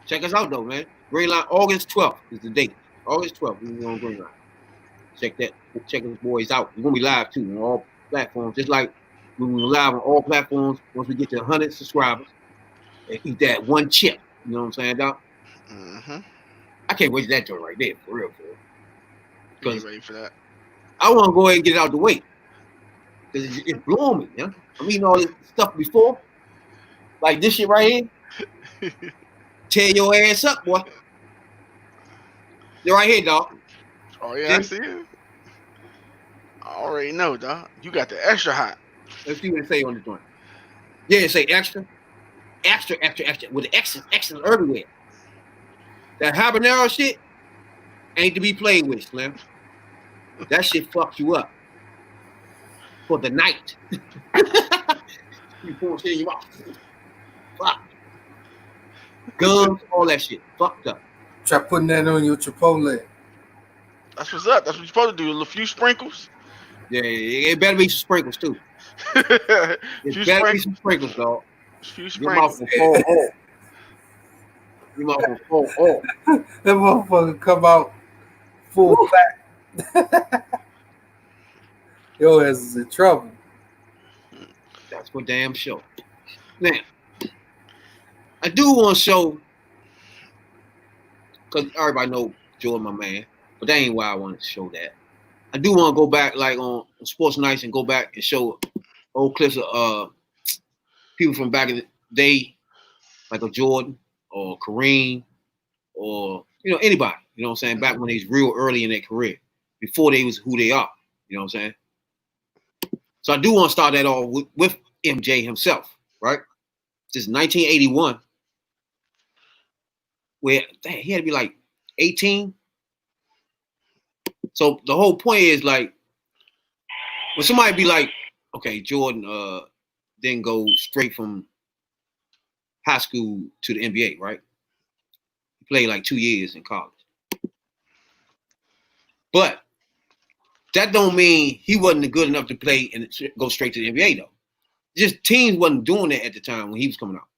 Check us out, though, man. Green Line, August 12th is the date. August 12th, we're on Green Line. Check those boys out. We're going to be live, too, on all platforms. Just like we were live on all platforms once we get to 100 subscribers. And eat that one chip. You know what I'm saying, dog? Mm-hmm. I can't wait for that joint right there, for real. Because ready for that. I want to go ahead and get it out the way. Because it's blowing me, yeah? I'm eating all this stuff before. Like this shit right here. Tear your ass up, boy. They're right here, dog. Oh, yeah, I see it. I already know, dog. You got the extra hot. Let's see what it say on the joint. Yeah, it say extra, extra, extra, extra, with the extras everywhere. That habanero shit ain't to be played with, Slim. That shit fucks you up for the night. You pour shit in your mouth. Fuck. Guns, all that shit. Fucked up. Try putting that on your Chipotle. That's what's up. That's what you're supposed to do. A few sprinkles. Yeah, it better be some sprinkles too. It better be some sprinkles, dog. Few Your mouth sprinkles. will fall off. Your mouth will fall off. That motherfucker come out full fat. Your ass is in trouble. That's for damn sure. Now, I do want to show, because everybody know Jordan, my man, but that ain't why I wanted to show that. I do want to go back, like on Sports Nights, and go back and show old clips of people from back in the day, like a Jordan or Kareem or, anybody, you know what I'm saying, back when they was real early in their career, before they was who they are, you know what I'm saying? So I do want to start that off with MJ himself, right? This is 1981, where he had to be like 18. So the whole point is, like, when somebody be like, okay, Jordan didn't go straight from high school to the NBA, right? He played like 2 years in college. But that don't mean he wasn't good enough to play and go straight to the NBA, though. Just teams wasn't doing that at the time when he was coming out.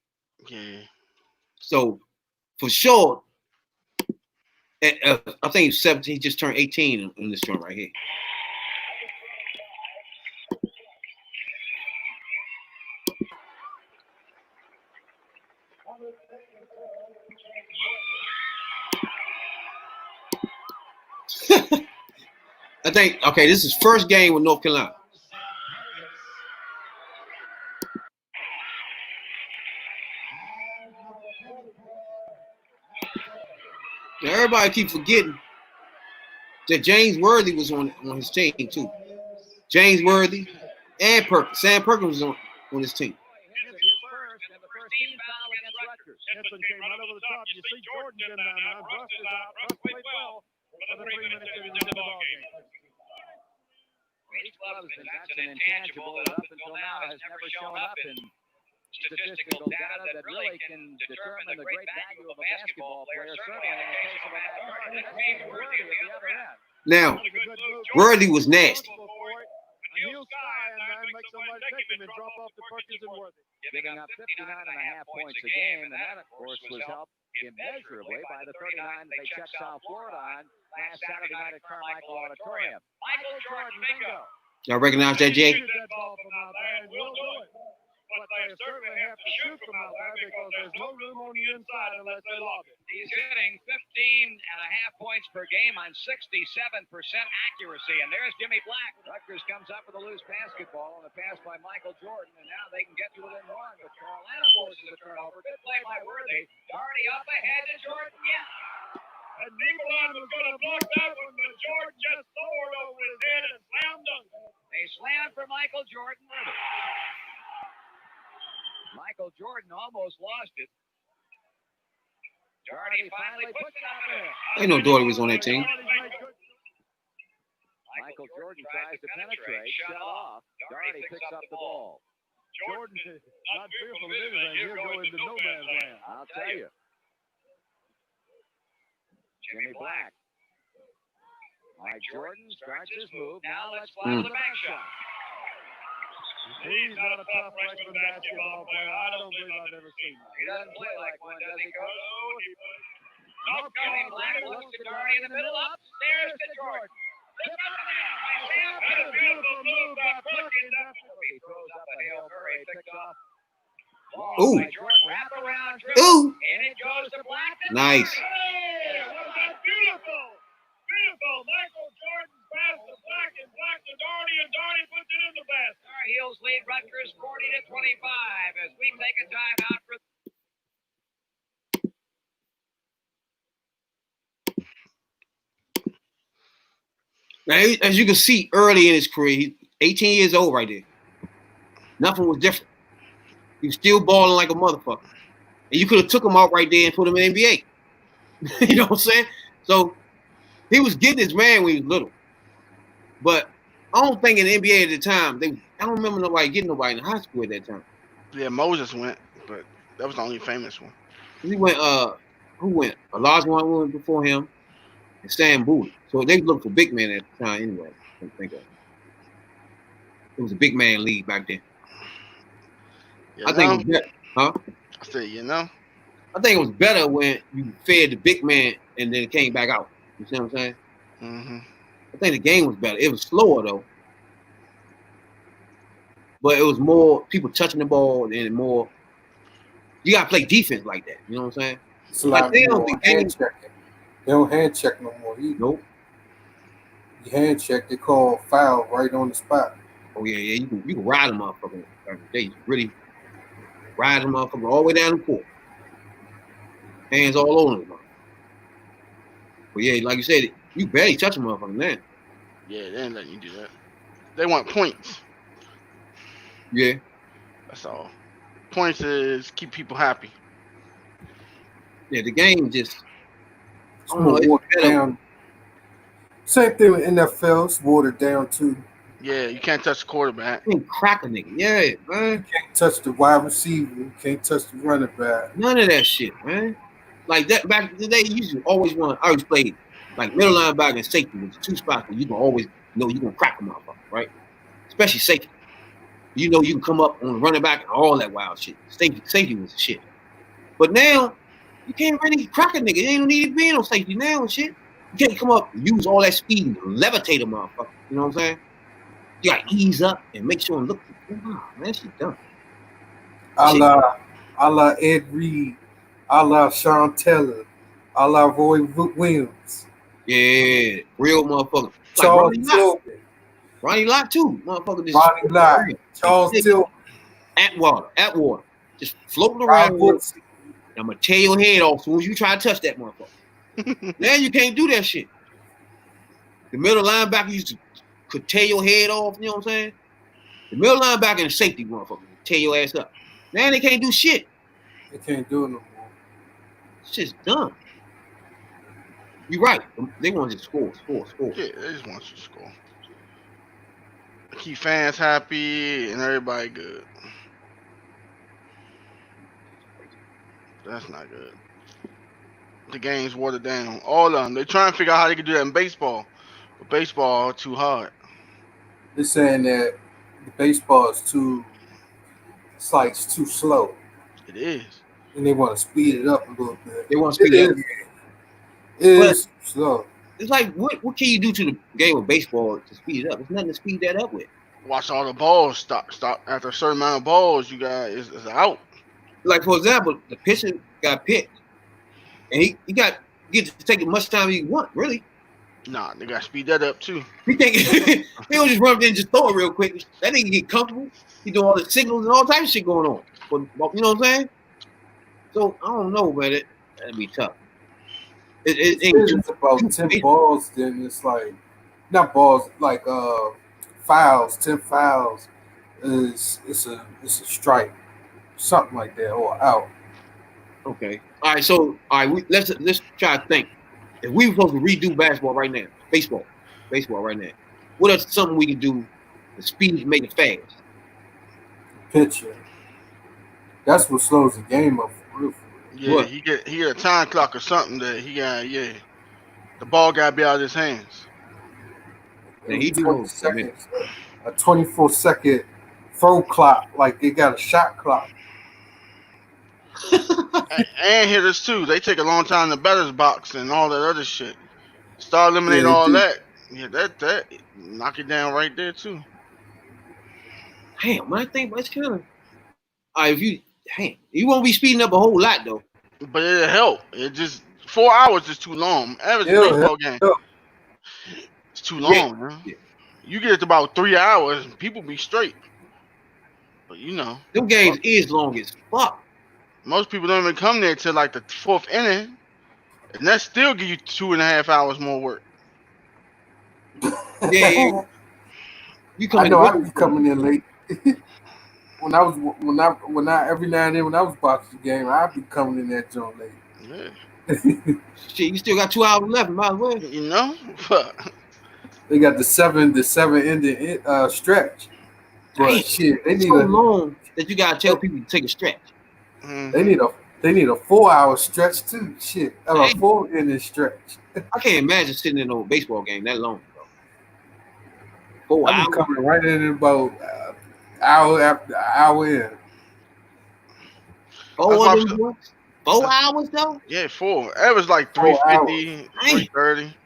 Yeah. So for sure, I think he's 17. He just turned 18 in this joint right here. I think, okay, this is his first game with North Carolina. Now, everybody keep forgetting that James Worthy was on his team, too. James Worthy and Perkins. Sam Perkins was on his team. Henson came right over the top. You see Jordan getting down now. Russ is out. Russ played well for the 3 minutes that he was in the ballgame. Each club has been that's an intangible that up until now has never shown up in statistical data that really can determine the great value of a basketball player, certainly in the case of a Matt Carter. That's James Worthy at the other end. Now, Worthy was nasty. Neil Sky and then make somebody take him and drop off to Perkins and Worthy. Giving up 59.5 points a game, and that, of course, was helped immeasurably by the 39 they checked South Florida on last Saturday night at Carmichael Auditorium. Michael Jordan, bingo. Y'all recognize that, Jay? But they certainly have to shoot from out there because there's no room on the inside unless they lob it. He's hitting 15.5 points per game on 67% accuracy. And there's Jimmy Black. Rutgers comes up with a loose basketball on a pass by Michael Jordan, and now they can get to within one. But Carolina forces a turnover. Good play by Worthy. Already up ahead to Jordan. Yeah. And Nicolai was going to block that one, but Jordan just soared over his head and slammed dunk. They slammed for Michael Jordan. Michael Jordan almost lost it. Doherty finally puts it out there. Ain't no Doherty was on that team. Michael Jordan tries to penetrate, shut off. Doherty picks up the ball. Jordan, not fearful of anything, he'll go into no man's land. I'll tell you. Jimmy Black. Mike Jordan starts his move. Now let's fly to the back shot. He's not a tough freshman basketball player. I don't believe I've ever seen him. He doesn't play like one, does he, Coach? Jimmy Black looks to Doherty in the middle. Upstairs to Jordan. What a beautiful move by Perkins. He throws up a Hail Mary, picks off. Ooh. Jordan, wrap around dribble. Ooh. And it goes to Black. Nice. Hey, was that beautiful? Beautiful. Michael Jordan's pass to Black and Black to Doherty, and Doherty puts it in the basket. Our Heels lead Rutgers 40-25 as we take a timeout for. Now, as you can see early in his career, he's 18 years old right there. Nothing was different. He was still balling like a motherfucker. And you could have took him out right there and put him in the NBA. You know what I'm saying? So he was getting his man when he was little. But I don't think in the NBA at the time, I don't remember nobody getting nobody in high school at that time. Yeah, Moses went, but that was the only famous one. He went, who went? Olajuwon went before him, and Sam Bowie. So they looked for big men at the time anyway. I think of it. It was a big man league back then. I think it was better. Huh? I said, you know? I think it was better when you fed the big man and then it came back out. You see what I'm saying? Mm-hmm. I think the game was better. It was slower though. But it was more people touching the ball and more. You gotta play defense like that. You know what I'm saying? It's a lot more hand checking. They don't hand check no more either. Nope. You hand check, they call foul right on the spot. Oh yeah. You can ride them motherfucker. They really ride them motherfucker all the way down the court. Hands all over them. But yeah, like you said, you barely touch a motherfucker now. Yeah, they ain't letting you do that. They want points. Yeah. That's all. Points is keep people happy. Yeah, the game just. It's more watered down. Same thing with NFL. It's watered down too. Yeah, you can't touch the quarterback. You can't crack a nigga. Yeah, man. You can't touch the wide receiver. You can't touch the running back. None of that shit, man. Like that back in the day, you used to always want. I always played like middle linebacker and safety was two spots where you can always know you gonna crack a motherfucker, right? Especially safety. You know you can come up on the running back and all that wild shit. Safety was the shit. But now you can't really crack a nigga. You ain't need to be no safety now and shit. You can't come up and use all that speed and levitate a motherfucker. You know what I'm saying? You gotta ease up and make sure and look. Oh, man, shit done. A la Ed Reed, a la Sean Taylor, a la Roy Williams. Yeah, real motherfucker. Charles Tillman. Ronnie Lott too, motherfucker. Just Ronnie Lott, Charles Tillman. Atwater. Just floating around. I'm gonna tear your head off as soon as you try to touch that motherfucker. Now you can't do that shit. The middle linebacker used to could tear your head off, you know what I'm saying? The middle linebacker and the safety motherfucker tear your ass up. Now they can't do shit. They can't do it no more. It's just dumb. You're right. They want you to score. Yeah, they just want you to score. Keep fans happy and everybody good. That's not good. The game's watered down. All of them. They're trying to figure out how they can do that in baseball. But baseball too hard. They're saying that the baseball is too slow. It is. And they want to speed it up a little bit. They want to speed it up. It is slow. It's like, what can you do to the game of baseball to speed it up? There's nothing to speed that up with. Watch all the balls stop. After a certain amount of balls, you got is out. Like, for example, the pitcher got picked. And he get to take as much time as he want, really. Nah, they got to speed that up, too. He don't just run up there and just throw it real quick. That nigga get comfortable. He do all the signals and all types of shit going on. But you know what I'm saying? So, I don't know, man. That'd be tough. It's about 10 balls, then it's like, not balls, like fouls, 10 fouls. It's a strike. Something like that, or out. Okay. All right, let's try to think. If we were supposed to redo baseball right now, baseball right now, what is something we can do to speed make it fast? Pitcher. That's what slows the game up for real. Yeah, what? he get a time clock or something that he got. Yeah, the ball got to be out of his hands. And he 20 seconds, a 24-second throw clock, like they got a shot clock. and hitters too. They take a long time in the batter's box and all that other shit. Start eliminating all that. Yeah, that knock it down right there too. Damn, when I think it's kind of. You won't be speeding up a whole lot though. But it'll help. It just 4 hours is too long. Average baseball game. It's too long, man. Yeah. You get it to about 3 hours, and people be straight. But you know, them games is long as fuck. Most people don't even come there till like the 4th inning, and that still give you 2.5 hours more work. Yeah. You I know I'd be coming in late. when I every now and then when I was watching the game, I'd be coming in that joint late. Yeah. Shit, you still got 2 hours left, might as well. You know? They got the seven ending stretch. But shit, they need so long that you gotta tell people to take a stretch. They need a 4 hour stretch too. Shit. A 4 inning stretch. I can't imagine sitting in a baseball game that long, bro. 4 hours. I'm coming right in about hour after hour in. 4 hours though? Yeah, 4. It was like 350, 330.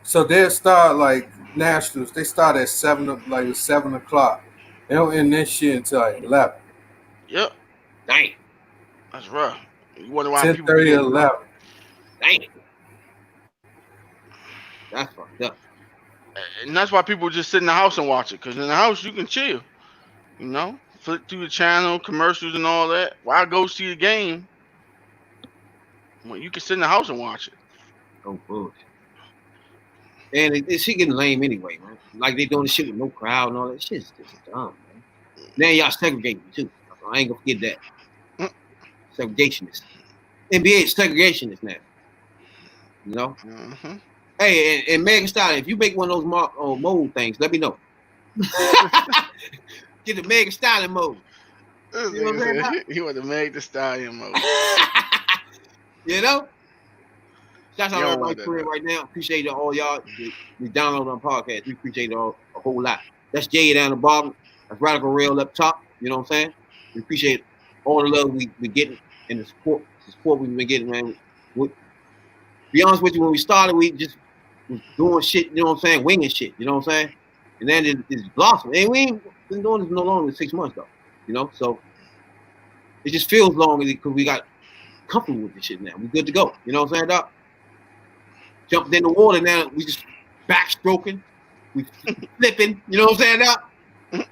So they'll start like Nationals. They start at 7 o'clock. They don't end this shit until like 11. Yep. Dang. That's rough. You wonder why 10:30 or 11. Dang. That's fucked up. And that's why people just sit in the house and watch it. Because in the house, you can chill. You know? Flip through the channel, commercials and all that. Why go see the game when you can sit in the house and watch it? Oh, bullshit. And it's shit getting lame anyway, man. Like they doing this shit with no crowd and all that. Shit's just dumb, man. Now y'all segregating too. I ain't gonna forget that. Segregationists. NBA is segregationist now. You know? Mm-hmm. Hey, and Megan Stallion, if you make one of those mold things, let me know. Get the Megan Stallion mode. You know what I'm saying? He want to make the Stallion mode. You know? Shout out to everybody career right now. Appreciate all y'all. We download on podcast. We appreciate it all a whole lot. That's Jay down the bottom. That's Radical Real up top. You know what I'm saying? We appreciate all the love we getting and the support we've been getting, man. Be honest with you, when we started, we just was doing shit, you know what I'm saying? Winging shit, you know what I'm saying? And then it's blossomed. And we ain't been doing this no longer than 6 months, though. You know? So it just feels longer because we got comfortable with this shit now. We good to go. You know what I'm saying, Doc? Jumped in the water now. We just backstroking. We flipping. You know what I'm saying, Doc? We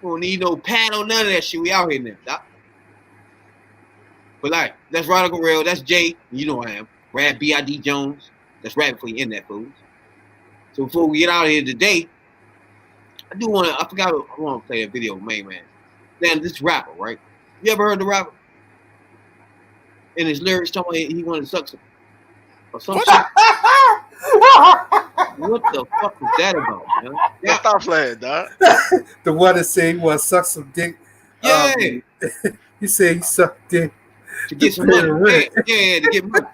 don't need no paddle, none of that shit. We out here now, Doc. But like, that's Radical Real. That's Jay. You know I am. Brad B.I.D. Jones. That's right before you end that, fools. So before we get out of here today, I want to play a video of Main Man. Then this rapper, right? You ever heard the rapper? In his lyrics, talking about he wanted to suck some or some shit. What the fuck is that about, man? Yeah, stop playing, dog. The one that said he want to suck some dick. Yeah. He said he sucked dick to get some money. Yeah, to get money.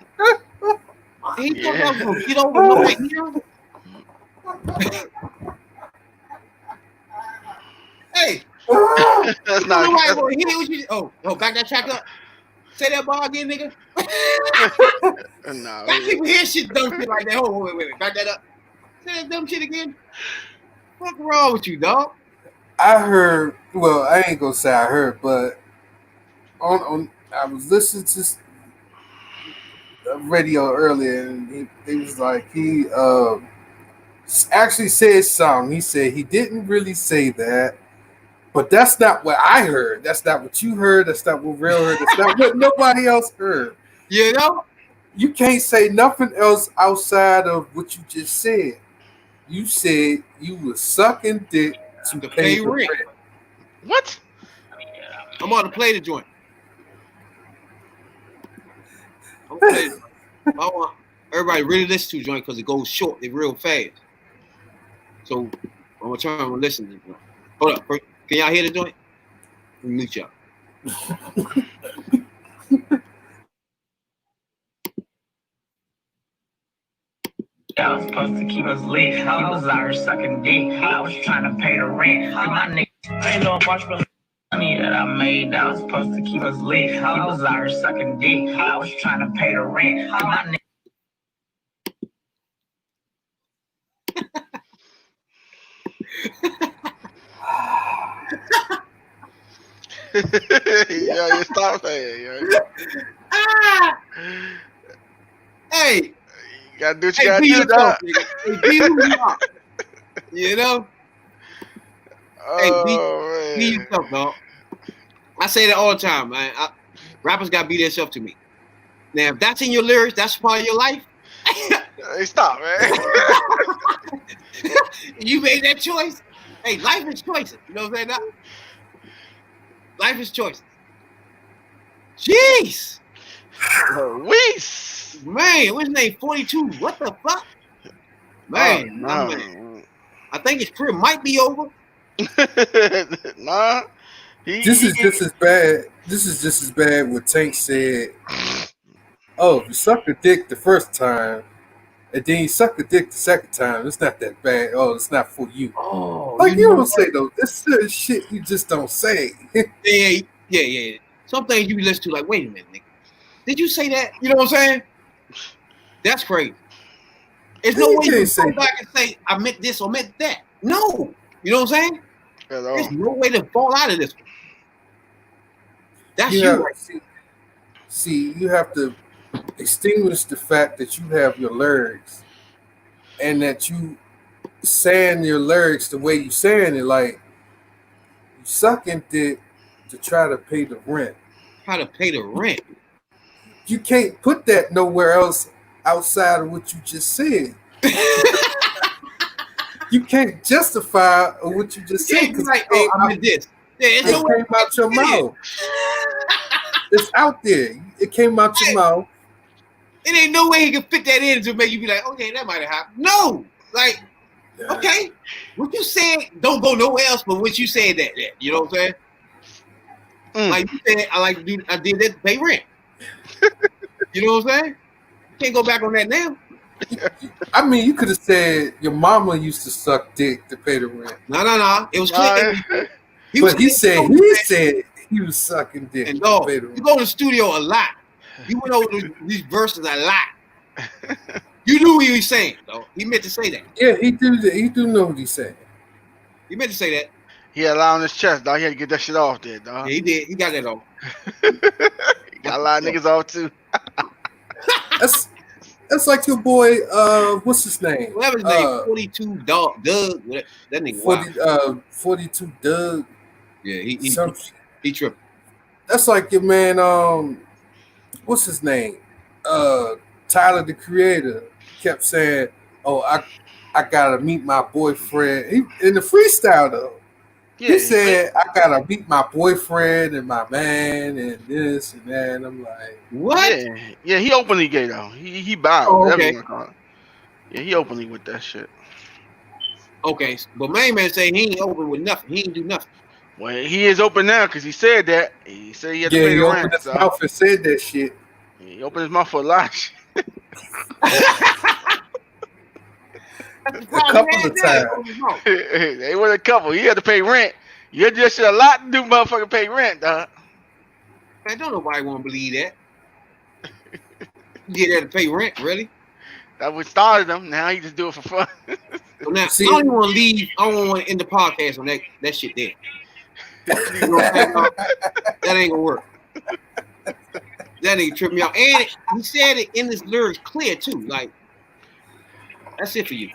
He talking about get over the right here. Hey, that's not right. Oh, back that track up. Say that bar again, nigga. No. Back people hear shit, dumb shit like that. Oh, wait. Back that up. Say that dumb shit again. What's wrong with you, dog? I heard. Well, I ain't gonna say I heard, but I was listening to the radio earlier, and he was like he actually said something. He said he didn't really say that. But that's not what I heard. That's not what you heard. That's not what Real heard. That's not what nobody else heard. You know? You can't say nothing else outside of what you just said. You said you were sucking dick to pay rent. What? I'm about to play the joint. I want everybody really listen to the joint because it goes short. It's real fast. So I'm going to turn and listen to the joint. Hold up. Can y'all hear the joint? Let me mute y'all. I was supposed to keep us lit. I was Irish sucking dick. I was trying to pay the rent. My nigga, I ain't no watch for the money that I made. I was supposed to keep us lit. I was Irish sucking dick. I was trying to pay the rent. My nigga. Yo, you stop playing, yo. Hey, you gotta do what you gotta do, dog. Hey, be who you are. You know? Hey, be yourself, dog. I say that all the time, man. Rappers gotta be themselves to me. Now, if that's in your lyrics, that's part of your life. Hey, stop, man. You made that choice. Hey, life is choices. You know what I'm saying? Now? Life is choices. Jeez. Luis. Man, what's his name? 42. What the fuck? Man, man. I think his career might be over. Nah. This is just as bad. This is just as bad what Tank said. Oh, if you suck a dick the first time, and then you suck a dick the second time, it's not that bad. Oh, it's not for you. Oh, like you don't say though. This is shit you just don't say. Yeah. Some things you listen to, like, wait a minute, nigga. Did you say that? You know what I'm saying? That's crazy. There's no way you can go back and say, I meant this or meant that. No. You know what I'm saying? There's no way to fall out of this one. That's you. See, you have to extinguish the fact that you have your lyrics and that you saying your lyrics the way you saying it, like you sucking dick to try to pay the rent. How to pay the rent? You can't put that nowhere else outside of what you just said. You can't justify what you just said because like, I mean this. It came out your mouth. It's out there. It came out your mouth. It ain't no way he can fit that in to make you be like, okay, that might have happened. No, like, okay, what you said don't go nowhere else but what you said that. You know what I'm saying? Like you said, I did that to pay rent. You know what I'm saying? You can't go back on that now. I mean, you could have said your mama used to suck dick to pay the rent. No. It was clear. He said he was sucking dick. And dog, you go to the studio a lot. You went over these verses a lot. You knew what he was saying, though. He meant to say that. Yeah, he do know what he's saying. He meant to say that. He had a lot on his chest, dog. He had to get that shit off there, dog. Yeah, he did. He got that off. He got a lot of niggas off too. That's like your boy. What's his name? Whatever his name. 42 Doug. That nigga. 42 Doug. Yeah, he tripped. That's like your man. What's his name? Tyler the Creator kept saying, "Oh, I gotta meet my boyfriend." He, in the freestyle though, he said, "I gotta meet my boyfriend and my man and this and that." And I'm like, "What?" Yeah, he openly gay though. He bowed. Oh, okay. Yeah, he openly with that shit. Okay, but main man say he ain't open with nothing. He ain't do nothing. Well, he is open now because he said that. He said he had to pay the rent. He opened his mouth and said that shit. He opened his mouth for a lot. A couple of times. They were a couple. He had to pay rent. You had just a lot to do, motherfucker, pay rent, dog. Man, don't nobody want to believe that. You get there to pay rent, really? That what started him. Now he just do it for fun. So now, I don't even want to leave. I don't want to end the podcast on that shit there. That ain't gonna work. That ain't trip me out. And he said it in his lyrics clear too. Like, that's it for you.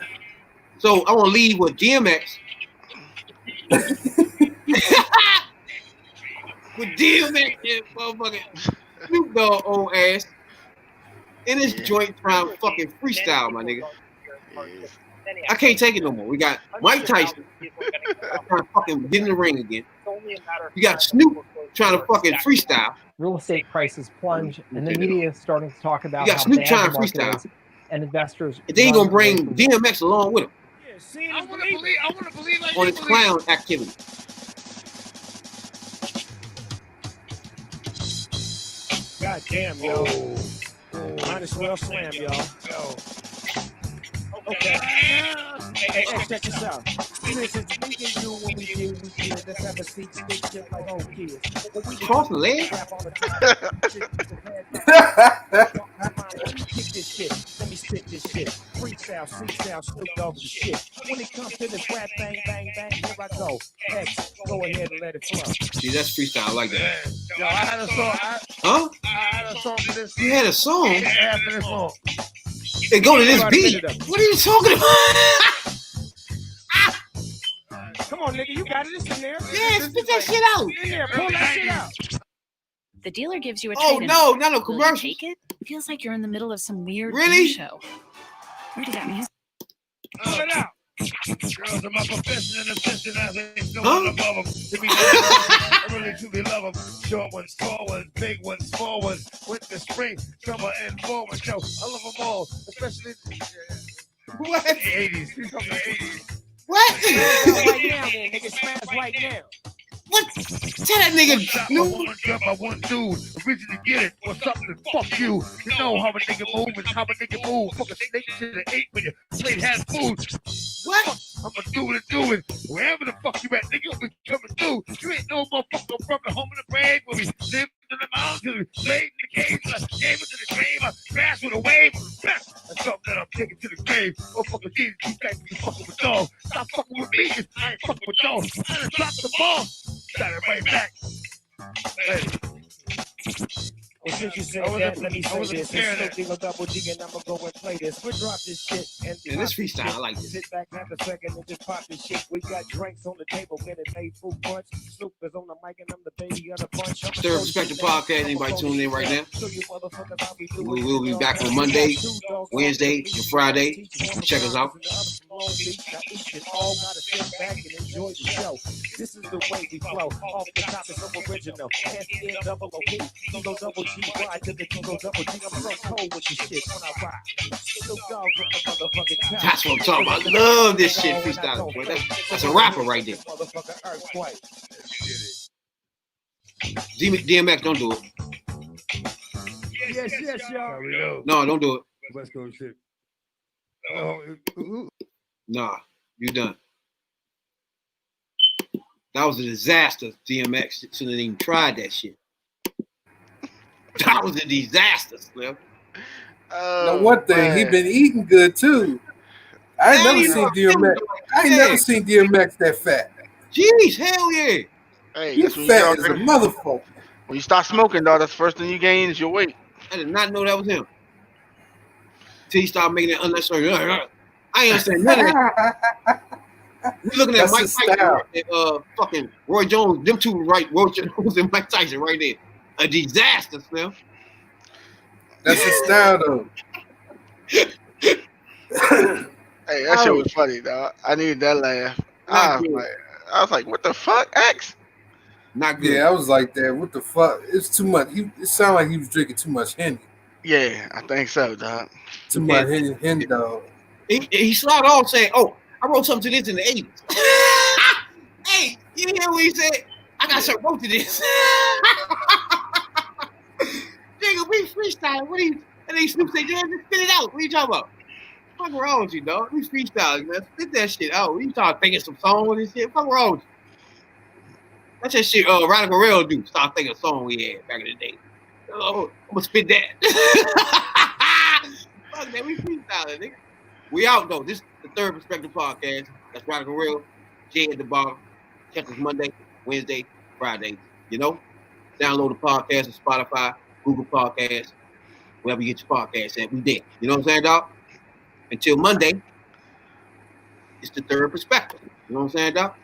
So I want to leave with DMX. With DMX, yeah, motherfucking Snoop Dogg old ass in this joint trying to fucking freestyle, my nigga. I can't take it no more. We got Mike Tyson trying to fucking get in the ring again. You got Snoop trying to fucking freestyle. Real estate prices plunge, and the media is starting to talk about you got how Snoop bad trying the to market freestyle. is, and investors. And then you gonna bring DMX along with him I want to believe like on his clown activity. God damn, yo. Might as well slam, y'all. Okay. Hey, check this out. Listen, we can do what we do. Let's have a seat, stick just like old kids. Cross the leg? Kick this shit. Let me spit this shit. Freestyle, Snoop Dogg the shit. When it comes to this rap, bang, bang, bang, here I go. X, go ahead and let it flow. See, that's freestyle. I like that. Yo, I had a song. Huh? I had a song to this. You had a song? Yeah, after this song. It go to this beat. What are you talking about? Come on, nigga, you got it. It's in there. Yeah, spit that shit out. In there, pull that shit out. The dealer gives you a Oh, trade-in. no, not no Will you commercial. take it? Feels like you're in the middle of some weird Really? game show. Where did that music? Pull it out. Girls are my profession and obsession. I ain't no one above them. To me, I really truly love them. Short ones, tall ones, big ones, small ones. Winter, spring, summer, and fall. Yo, I love them all, especially what? The 80s. He's from the 80s. What? Right now, then, nigga, smash right now. What? Tell that nigga. No one got my one dude. Originally get it or something. Fuck you. You know how a nigga move and how a nigga move. Fuck a snake to the 8 when your plate has food. What? I'ma do it. Wherever the fuck you at, nigga, we coming through. You ain't no motherfucker from the home of the brave where we lived in the mountains, we played in the caves, gave it to the grave, I crashed with a wave. That's something that I'm taking to the grave. Oh, fucking Jesus, you guys be fucking with dogs. Stop fucking with me, 'cause I ain't fucking with dogs. I done dropped the ball. Got it right back. Hey. Well, since you said that, let me say this. It's Snoop Dogg Double G, and I'ma go and play this. We'll drop this shit and this freestyle, I like this. Sit back, have a second, and just pop this shit. We got drinks on the table, Minute Maid fruit punch. Snoop is on the mic, and I'm the baby of the bunch. Third Perspective Podcast. Anybody tuning in right now? We will be back on Monday, Wednesday, and Friday. Check us out. All gotta sit back and enjoy the show. This is the way we flow. Off the top is some original. S-N-double-O-P. Kilo Double G. Ride to the Kilo Double G. I'm so cold with this shit when I ride. Snoop Dogg from the motherfucking top. That's what I'm talking about. I love this shit freestyling, boy. That's a rapper right there. Motherfucking earthquake. DMX, don't do it. Yes, y'all. No, don't do it. West Coast shit. Nah, you done. That was a disaster. DMX shouldn't have even tried that shit. That was a disaster, Slim. Now, one thing, he been eating good too. I ain't never seen DMX that fat. Jeez, hell yeah. Hey, you fat as a motherfucker. When you start smoking, dog, that's the first thing you gain is your weight. I did not know that was him. Till he started making it unnecessary. I ain't understand none of that. We looking at Mike Tyson and fucking Roy Jones. Them two right, Roy Jones and Mike Tyson right there. A disaster, Slim. That's his style, though. Hey, that shit was funny, dog. I needed that laugh. I was like, what the fuck, X? Not good. Yeah, I was like that. What the fuck? It's too much. It sounded like he was drinking too much Henny. Yeah, I think so, dog. Too much Henny, dog. He started off saying, "Oh, I wrote something to this in the 80s." Hey, you hear what he said? I got something wrote to this. Nigga, we freestyling. What are you? And then Snoop said, "Yeah, just spit it out." What are you talking about? Fuck wrong with you, dog? We freestyling, man. Spit that shit out. We start thinking some songs and shit. Fuck wrong with you? That's that shit Radical Rail do. Start thinking a song we had back in the day. Oh, I'm gonna spit that. Fuck that, we freestyling, nigga. We out though. This is the Third Perspective Podcast. That's Radical Rail. Jay at the bottom. Check us Monday, Wednesday, Friday. You know? Download the podcast on Spotify, Google Podcasts, wherever you get your podcasts at. We there. You know what I'm saying, dog? Until Monday, it's the Third Perspective. You know what I'm saying, dog?